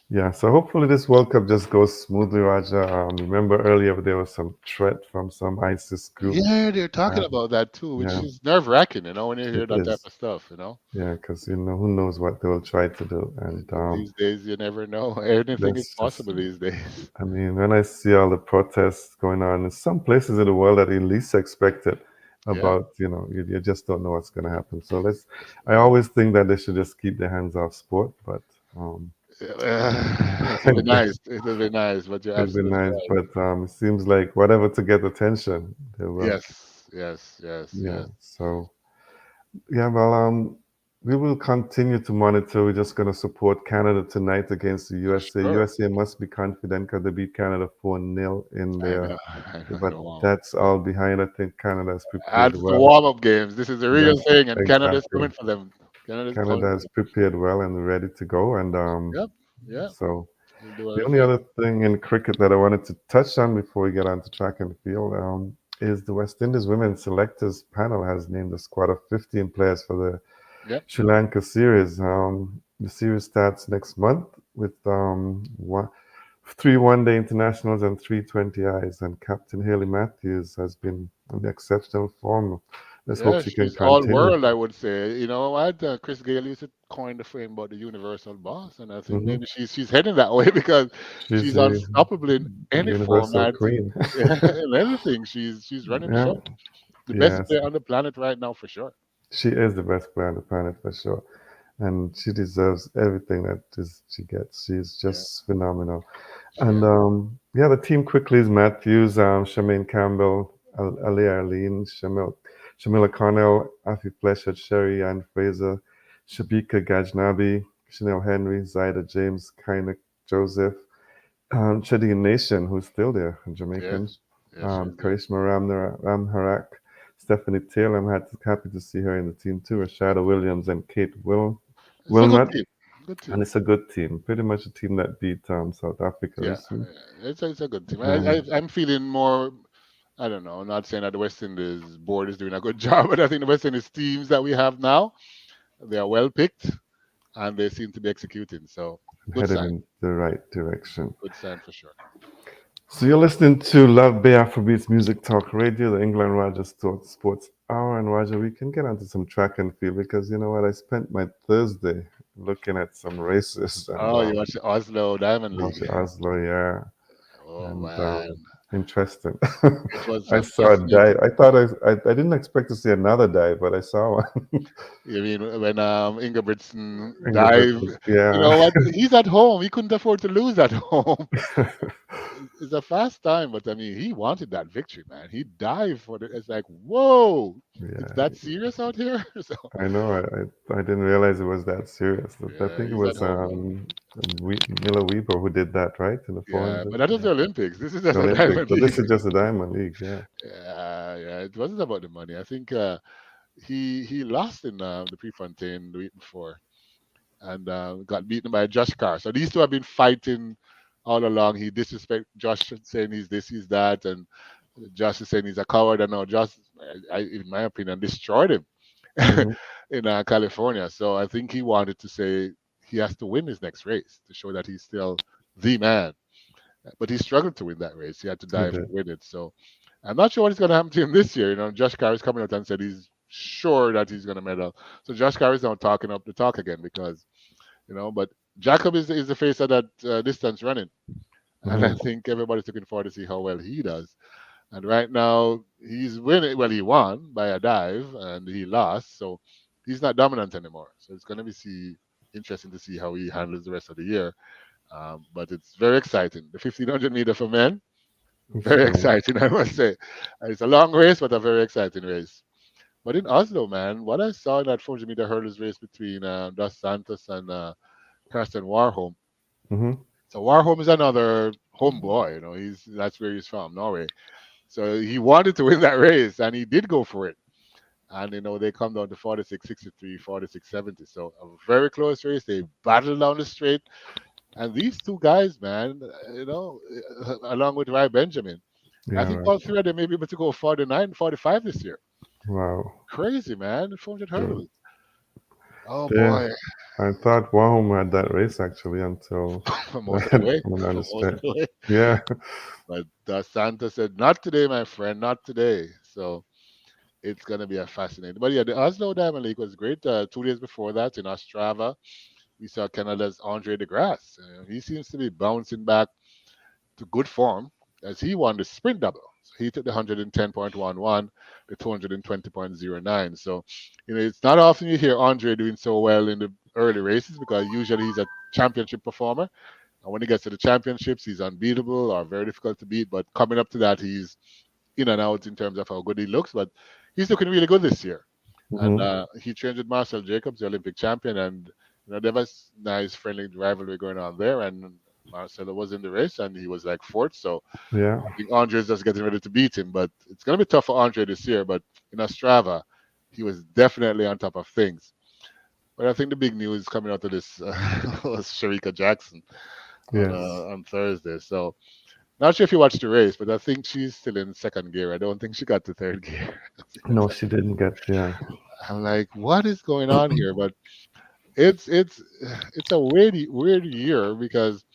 yeah. So hopefully this World Cup just goes smoothly, Roger. Remember earlier there was some threat from some ISIS group.
Yeah, they're talking
Uh,
about that too, which
yeah,
is nerve-wracking, when you
it
hear that type
is.
of stuff.
Yeah, because who knows what they will try to do, and
These days, you never know. Anything is
that's just.
possible these days.
I mean, when I see all the protests going on in some places in the world that you least expect it
Yeah,
about, you just don't know what's going to happen. So I
yeah.
always think that they should just keep their hands off sport, but
It
I
would be
guess
nice. It would be nice, but you're
it'd be
absolutely
nice.
right.
But it seems like whatever to get attention, they will.
Yes, yes, yes,
Yeah.
yes.
So, yeah, well, we will continue to monitor. We're just going to support Canada tonight against the USA.
Sure.
USA must be confident because they beat Canada 4-0 in
I
their.
know. I know.
But
Wow.
that's all behind. I think Canada has prepared
That's the
well.
warm-up games. This is the real
That's
thing, and Canada's
exactly.
coming for them. Canada's
Canada
coming for
has
them.
prepared well and ready to go. And
Yep. Yeah.
so
They'll do
the only
everything.
other thing in cricket that I wanted to touch on before we get on to track and field is the West Indies women's selectors panel has named a squad of 15 players for the
Yep.
Sri Lanka series. The series starts next month with three one-day internationals and three 20-Is. And Captain Haley Matthews has been in exceptional form. Let's hope
Yeah,
she can
she's all
continue.
world, I would say. You know what? Chris Gale used to coin the frame about the universal boss, and I think
Hmm.
maybe she's heading that way because
She's
she's
a
unstoppable in any
universal
format,
queen.
in anything. She's running the
Yeah,
show. The best
yes,
player on the planet right now, for sure.
she is the best player on the planet for sure, and she deserves everything she gets. She's
Yeah,
just phenomenal.
she
And
is.
yeah, the team quickly is Matthews, Charmaine Campbell, Ali Arlene, Shamila Connell, Afi Fletcher, Sherry Ann Fraser, Shabika Gajnabi, Chanel Henry, Zaida James, Kaina Joseph, Chadi Nation, who's still there, Jamaican,
Yes, yes, she's there.
Karishma Ramharak, Stephanie Taylor. Happy to see her in the team too. Rashada Williams and Kate
It's a good
Wilmot.
team. Good
And
team.
it's a good team, pretty much a team that beat South Africa
Yeah,
recently.
it's a good team.
And
I'm feeling more. I don't know. I'm not saying that the West Indies board is doing a good job, but I think the West Indies teams that we have now, they are well picked and they seem to be executing. So good
headed
sign.
in the right direction.
Good sign for sure.
So you're listening to Love Bay Afrobeats Music Talk Radio, the England Roger Sports Hour. And Roger, we can get onto some track and field because you know what? I spent my Thursday looking at some races and
Oh, you watched the Oslo Diamond
watch
League.
Oslo, yeah,
Oh
and
man,
interesting.
it was
I saw a dive.
fascinating.
I thought I didn't expect to see another dive, but I saw one.
You mean when Ingebrigtsen
Ingebrigtsen,
dive? You
yeah,
know what? He's at home. He couldn't afford to lose at home. It's a fast time, but I mean, he wanted that victory, man. He dived for it. It's like, whoa, it's
yeah.
that serious out here. So
I know. I didn't realize it was that serious. I
yeah,
think it
he's at
was
home.
Miller Weaver who did that, right? In the
Yeah,
400,
but that was
yeah.
the Olympics. This is
The
just a
Olympics.
diamond
But this
league.
is just a Diamond League, yeah.
Yeah, yeah. It wasn't about the money. I think he lost in the Prefontaine the week before and got beaten by Josh Carr. So these two have been fighting all along. He disrespect Josh, saying he's this, he's that, and Josh is saying he's a coward. And now Josh, in my opinion, destroyed him
Hmm.
in California. So I think he wanted to say he has to win his next race to show that he's still the man. But he struggled to win that race. He had to
He
dive to
did.
win it. So I'm not sure what's going to happen to him this year. You know, Josh Carey's coming out and said he's sure that he's going to medal. So Josh Carey's now talking up the talk again because, but Jacob is the face of that distance running. And I
Hmm.
think everybody's looking forward to see how well he does. And right now, he's winning. Well, he won by a dive and he lost. So he's not dominant anymore. So it's going to be interesting to see how he handles the rest of the year. But it's very exciting. The 1500 meter for men, very exciting, I must say. It's a long race, but a very exciting race. But in Oslo, man, what I saw in that 400-meter hurdles race between Dos Santos and Karsten Warholm.
Hmm.
So Warholm is another homeboy, that's where he's from, Norway. So he wanted to win that race, and he did go for it. And they come down to 46.63, 46.70. So a very close race. They battled down the straight. And these two guys, man, along with Rai Benjamin, I
Yeah,
think
right.
all three of them may be able to go 49, 45 this year.
Wow.
Crazy, man. 400
Good.
hurdles. Oh,
Yeah.
boy.
I thought Wahom had that race actually until
For most of the
that
way.
went on
For
the
most of
straight.
the way.
Yeah.
But Santa said, not today, my friend, not today. So it's going to be a fascinating. But yeah, the Oslo Diamond League was great. 2 days before that in Ostrava, we saw Canada's Andre DeGrasse. He seems to be bouncing back to good form as he won the sprint double. So he took the 110.11, the 220.09. So, it's not often you hear Andre doing so well in the early races because usually he's a championship performer. And when he gets to the championships, he's unbeatable or very difficult to beat. But coming up to that, he's in and out in terms of how good he looks. But he's looking really good this year. And
Hmm.
he trained with Marcel Jacobs, the Olympic champion, and there was nice friendly rivalry going on there. And Marcelo was in the race, and he was like fourth. So
Yeah.
I think Andre's just getting ready to beat him. But it's going to be tough for Andre this year. But in Ostrava, he was definitely on top of things. But I think the big news coming out of this was Sharika Jackson
Yes.
on Thursday. So not sure if you watched the race, but I think she's still in second gear. I don't think she got to third gear.
No, she didn't get. Yeah.
I'm like, what is going on here? But it's a weird year because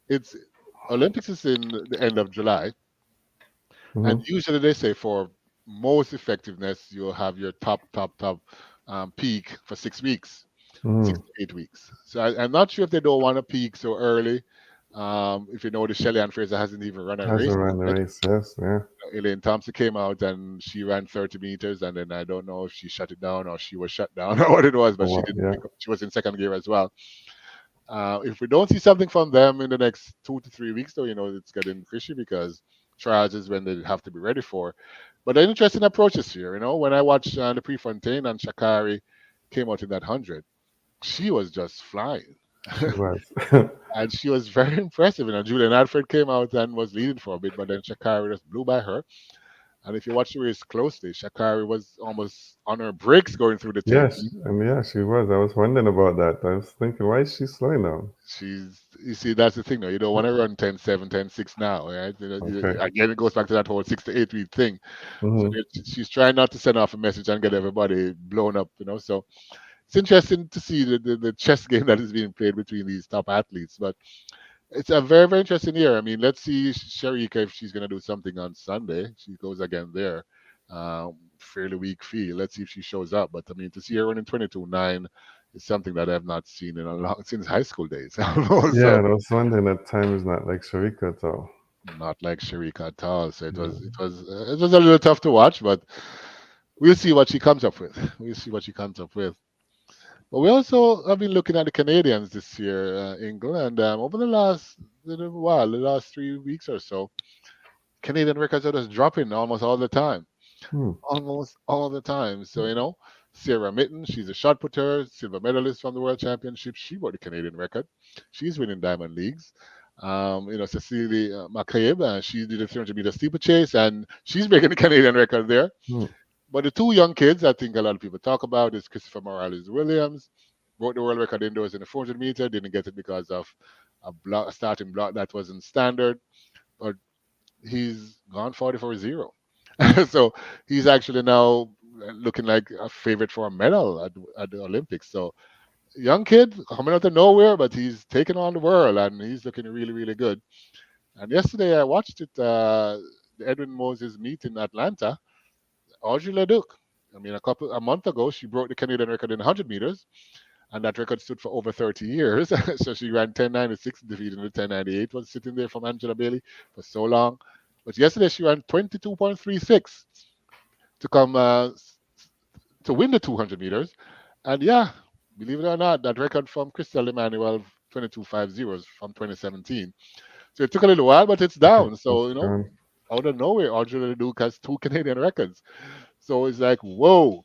it's Olympics is in the end of July, and
Hmm.
usually they say for most effectiveness you'll have your top peak for 6 weeks,
Hmm.
6 to 8 weeks. So I'm not sure if they don't want to peak so early. If the Shelly Ann Fraser hasn't even run a race
Hasn't run the
yet.
race. Yes. Yeah.
Elaine Thompson came out and she ran 30 meters, and then I don't know if she shut it down or she was shut down or what it was,
Oh,
but she
wow.
didn't
Yeah.
pick up. She was in second gear as well. If we don't see something from them in the next 2 to 3 weeks, though, it's getting fishy because trials is when they have to be ready for. But an interesting approach this year. When I watched the Prefontaine and Shakari came out in that 100, she was just flying.
She was.
And she was very impressive. Julian Alfred came out and was leading for a bit, but then Shakari just blew by her. And if you watch the race closely, Shakari was almost on her brakes going through the thing.
Yes, and yeah, she was. I was wondering about that. I was thinking, why is she slowing down?
You see, that's the thing, though. You don't want to run 10-7, 10-6 now, right?
Okay.
Again, it goes back to that whole 6 to 8 week thing. So
Hmm.
she's trying not to send off a message and get everybody blown up. So it's interesting to see the chess game that is being played between these top athletes. But it's a very, very interesting year. I mean, let's see Sharika if she's going to do something on Sunday. She goes again there. fairly weak field. Let's see if she shows up. But I mean, to see her running 22.9 is something that I've not seen in a long since high school days.
Yeah,
So
and I was wondering at times not like Sharika at all.
not like Sharika at all. So
Yeah.
it was a little tough to watch, but we'll see what she comes up with. We'll see what she comes up with. But we also have been looking at the Canadians this year, Ingle, and over the last little while, the last 3 weeks or so, Canadian records are just dropping almost all the time.
Hmm.
Almost all the time. So, Sarah Mitten, she's a shot putter, silver medalist from the World Championship. She broke the Canadian record. She's winning Diamond Leagues. Cecilie McCabe, she did a 300-meter steeplechase, and she's breaking the Canadian record there.
Hmm.
But the two young kids I think a lot of people talk about is Christopher Morales Williams, broke the world record indoors in the 400-meter, didn't get it because of a starting block that wasn't standard, but he's gone 40 for 0. So he's actually now looking like a favorite for a medal at the Olympics. So young kid coming out of nowhere, but he's taking on the world and he's looking really, really good. And yesterday I watched it, the Edwin Moses meet in Atlanta. Audrey Leduc. I mean, a month ago, she broke the Canadian record in 100 meters, and that record stood for over 30 years. So she ran 10.96, defeating the 10.98, was sitting there from Angela Bailey for so long. But yesterday she ran 22.36 to come to win the 200 meters. And yeah, believe it or not, that record from Crystal Emmanuel 22.50 from 2017. So it took a little while, but it's down. So,
It's gone.
out of nowhere, Audrey Leduc has two Canadian records. So it's like, whoa,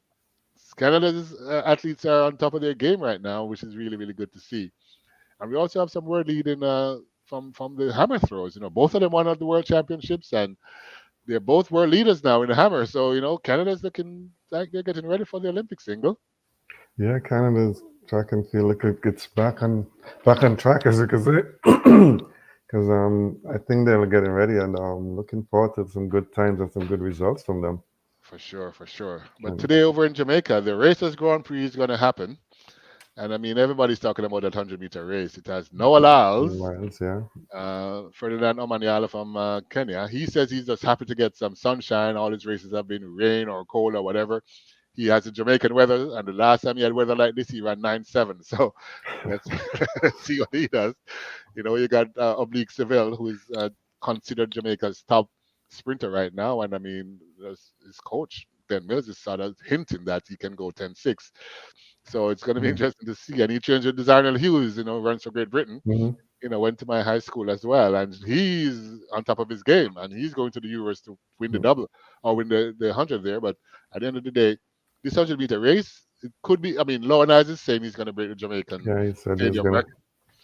Canada's athletes are on top of their game right now, which is really, really good to see. And we also have some world leading from the hammer throws. Both of them won at the world championships, and they're both world leaders now in the hammer. So Canada's looking like they're getting ready for the Olympics. Single
Yeah, Canada's track and field look like it's back on track, as you could say. Because I think they're getting ready, and looking forward to some good times and some good results from them.
for sure, for sure. But
And
today over in Jamaica, the Racers Grand Prix is going to happen. And I mean, everybody's talking about that 100-meter race. It has Noah Lyles,
Miles, yeah,
Ferdinand Omanyala from Kenya. He says he's just happy to get some sunshine. All his races have been rain or cold or whatever. He has the Jamaican weather, and the last time he had weather like this, he ran 9.7. So let's, let's see what he does. You got Oblique Seville, who is considered Jamaica's top sprinter right now. And I mean, his coach, Ben Mills, is sort of hinting that he can go 10.6. So it's going to be
mm-hmm.
interesting to see. And he trains with Darnell Hughes, runs for Great Britain.
Mm-hmm.
Went to my high school as well, and he's on top of his game, and he's going to the Euros to win the double or win the 100 there. But at the end of the day, this 100-meter race, it could be. I mean, Lawrence is saying he's going to break the Jamaican
Yeah, he said he was
stadium
gonna.
record.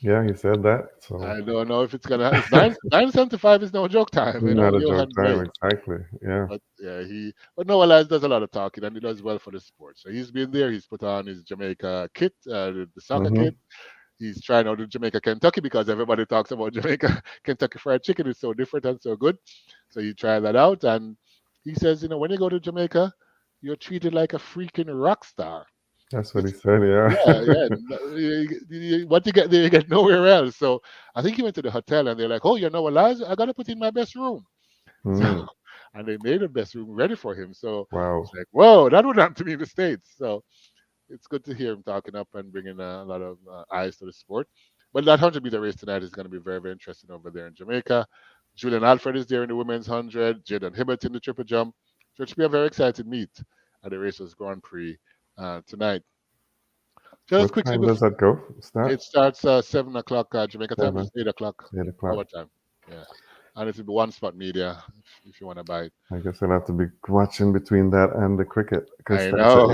Yeah, he said that. So
I don't know if it's gonna. It's 9.75 is no joke time.
not a joke
Johan
time,
Bray.
exactly. Yeah.
But yeah, but Noah Lyles does a lot of talking and he does well for the sport. So he's been there. He's put on his Jamaica kit, the soccer
Mm-hmm.
kit. He's trying out the Jamaica Kentucky because everybody talks about Jamaica Kentucky Fried Chicken is so different and so good. So he tried that out, and he says, when you go to Jamaica, you're treated like a freaking rock star.
That's what he
It's
said.
yeah,
Yeah.
yeah. What you get there, you get nowhere else. So I think he went to the hotel, and they're like, "Oh, Lyles, I got to put in my best room." So,
Mm.
and they made the best room ready for him. So
Wow.
it's like, whoa, that would happen to me in the States. So it's good to hear him talking up and bringing a lot of eyes to the sport. But that 100-meter race tonight is going to be very, very interesting over there in Jamaica. Julian Alfred is there in the women's 100, Jaden Hibbert in the triple jump. So it should be a very exciting meet at the Racers Grand Prix tonight. Just
What
quickly,
time does that go?
it
Start?
starts 7 o'clock Jamaica time, which
7,
is 8 o'clock
8 o'clock.
our time. Yeah. And it will be One Spot Media if you want to buy it.
I guess I'll have to be watching between that and the cricket because
I
that's at
know.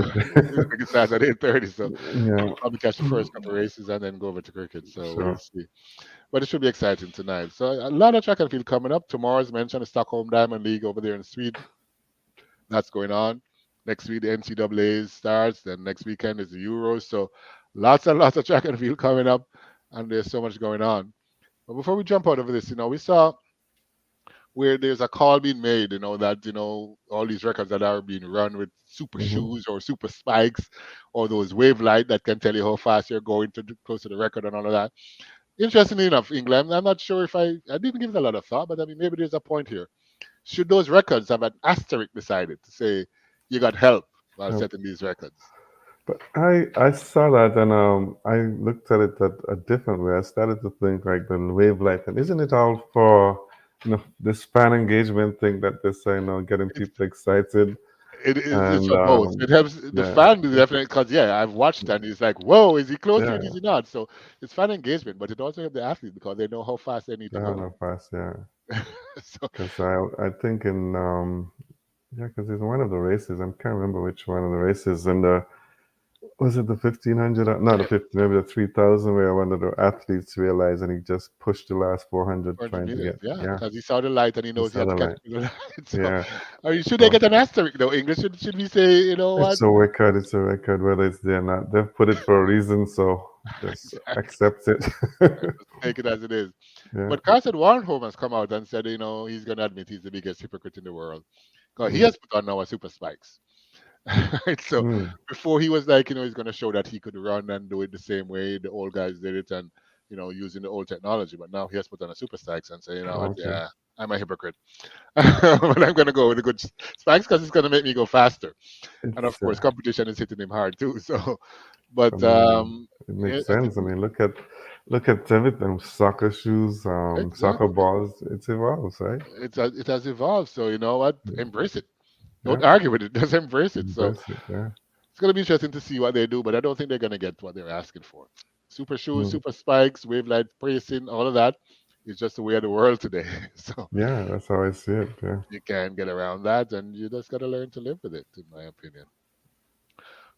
8.
It starts at 8:30, so
Yeah,
I'll probably catch the first couple of races and then go over to cricket. So we'll
sure.
see. But it should be exciting tonight. So a lot of track and field coming up. Tomorrow, as mentioned, the Stockholm Diamond League over there in Sweden. That's going on. Next week, the NCAA starts. Then next weekend is the Euros. So lots and lots of track and field coming up, and there's so much going on. But before we jump out of this, we saw where there's a call being made, that, all these records that are being run with super
Hmm.
shoes or super spikes or those wave light that can tell you how fast you're going to close to the record and all of that. Interestingly enough, England, I'm not sure if I didn't give it a lot of thought, but I mean, maybe there's a point here. Should those records have an asterisk beside it to say, you got help while
Yep.
setting these records.
But I saw that and I looked at it a different way. I started to think like the wavelength, and isn't it all for this fan engagement thing that they're saying, getting
It's
people excited
it's
and
for both. It helps the
yeah,
fan definitely because I've watched and it's like, whoa, is he close to
yeah,
it? Is he not? So it's fan engagement, but it also helps the athlete because they know how fast they need to
I don't
go.
know fast, yeah,
So
because I think in yeah, because it's one of the races. I can't remember which one of the races, and was it the 1500? Not the 15, maybe the 3000, where one of the athletes realized and he just pushed the last 400
400
trying to
meters,
get,
yeah,
yeah,
because he saw the light and he
the
knows he had to catch
satellite.
up with the light. So,
Yeah.
I mean, should they
So
get an asterisk though? English should we say, you know what?
it's a record. It's a record, whether it's there or not. They've put it for a reason, so just accept it.
Just take it as it is.
Yeah.
But Carson Warnholm has come out and said, he's going to admit he's the biggest hypocrite in the world. Because he
Mm.
has put on now a super spikes. Right? So
Mm.
before he was like, he's going to show that he could run and do it the same way the old guys did it and, using the old technology. But now he has put on a super spikes and say, you know what,
Okay.
yeah, I'm a hypocrite. But I'm going to go with the good spikes because it's going to make me go faster. And of
It's
course, competition is hitting him hard too. So, but
I mean, it
yeah,
makes
I think
sense. I mean, look at everything. Soccer shoes, soccer
exactly.
balls. It evolves, right?
It has evolved. So you know what? Embrace it.
Yeah.
Don't argue with it. Just embrace it. So
Embrace it. Yeah.
it's going to be interesting to see what they do, but I don't think they're going to get what they're asking for. Super shoes,
Mm.
super spikes, wave light pacing, all of that is just the way of the world today. So
Yeah, that's how I see it. Yeah.
you can't get around that, and you just got to learn to live with it, in my opinion.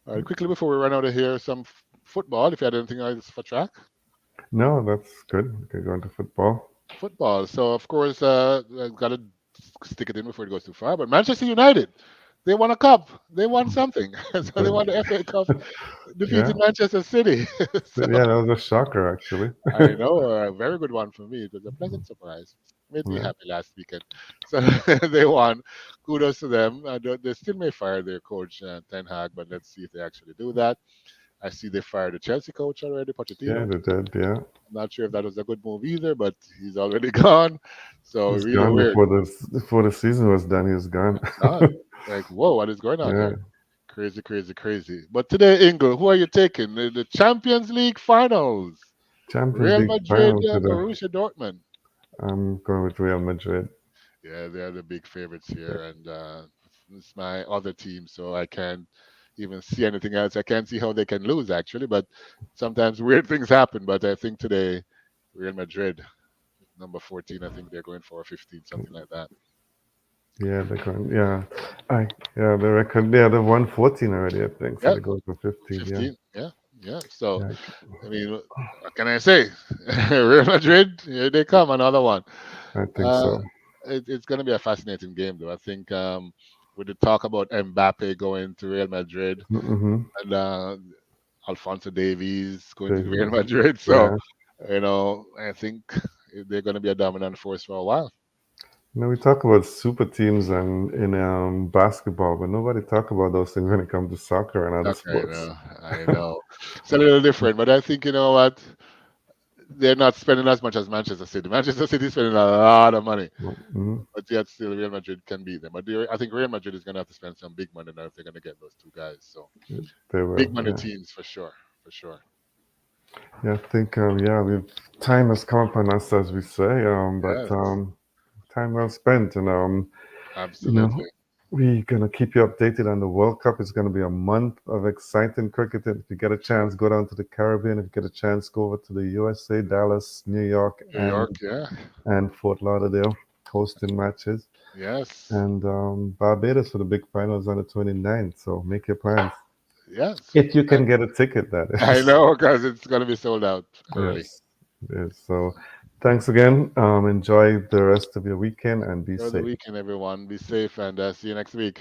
All right, quickly before we run out of here, some football. If you had anything else for track,
No, that's good. We can go into football.
football. So of course, I've got to stick it in before it goes too far. But Manchester United, they won a cup. They won something. So they won the FA Cup,
Yeah.
defeating Manchester City. So
Yeah, that was a shocker, actually.
I know a very good one for me. It was a pleasant surprise. Made me
Yeah.
happy last weekend. So they won. Kudos to them. They still may fire their coach Ten Hag, but let's see if they actually do that. I see they fired the Chelsea coach already,
Yeah,
Pochettino.
they did. Yeah.
I'm not sure if that was a good move either, but he's already gone. So
He's
really
gone
weird.
before the season was done. He was gone.
Gone. Like, whoa, what is going on
Yeah.
here? Crazy, crazy, crazy. But today, Ingle, who are you taking? The Champions League finals.
Champions
Real
League
Madrid,
final today.
Borussia Dortmund.
I'm going with Real Madrid.
Yeah, they're the big favorites here, and it's my other team, so I can't even see anything else. I can't see how they can lose actually, but sometimes weird things happen. But I think today, Real Madrid, number 14, I think they're going for 15, something like that.
Yeah, they're going. Yeah, I yeah the record. Yeah, they've won 14 already. I think so.
Yeah,
They go for 15. Yeah.
15. Yeah, yeah. So
Yeah.
I mean, what can I say? Real Madrid, here they come, another one.
I think
Uh,
so.
it's going to be a fascinating game, though. I think with the talk about Mbappe going to Real Madrid
Mm-hmm.
and Alfonso Davies going to Real
Davies.
Madrid, so
Yeah.
I think they're going to be a dominant force for a while.
We talk about super teams and in basketball, but nobody talk about those things when it comes to soccer and other
Okay,
sports.
I know. It's a little different, but I think you know what? They're not spending as much as Manchester City. Manchester City is spending a lot of money,
Mm-hmm.
but yet still Real Madrid can beat them. But I think Real Madrid is going to have to spend some big money now if they're going to get those two guys. So
They
big
will.
money
Yeah.
teams for sure, for sure.
Yeah. I think. Yeah. We've time has come upon us, as we say. But
Yes,
time well spent, and you
absolutely.
know, we're gonna keep you updated on the World Cup. It's gonna be a month of exciting cricket. If you get a chance, go down to the Caribbean. If you get a chance, go over to the USA, Dallas, New York,
New York, yeah,
and Fort Lauderdale, hosting matches,
yes,
and Barbados for the big finals on the 29th. So make your plans
yes.
if you can get a ticket. That
I
is.
know because it's going to be sold out early.
Yes. Yes. So thanks again. Enjoy the rest of your weekend and be
Enjoy the
safe.
weekend, everyone. Be safe and see you next week.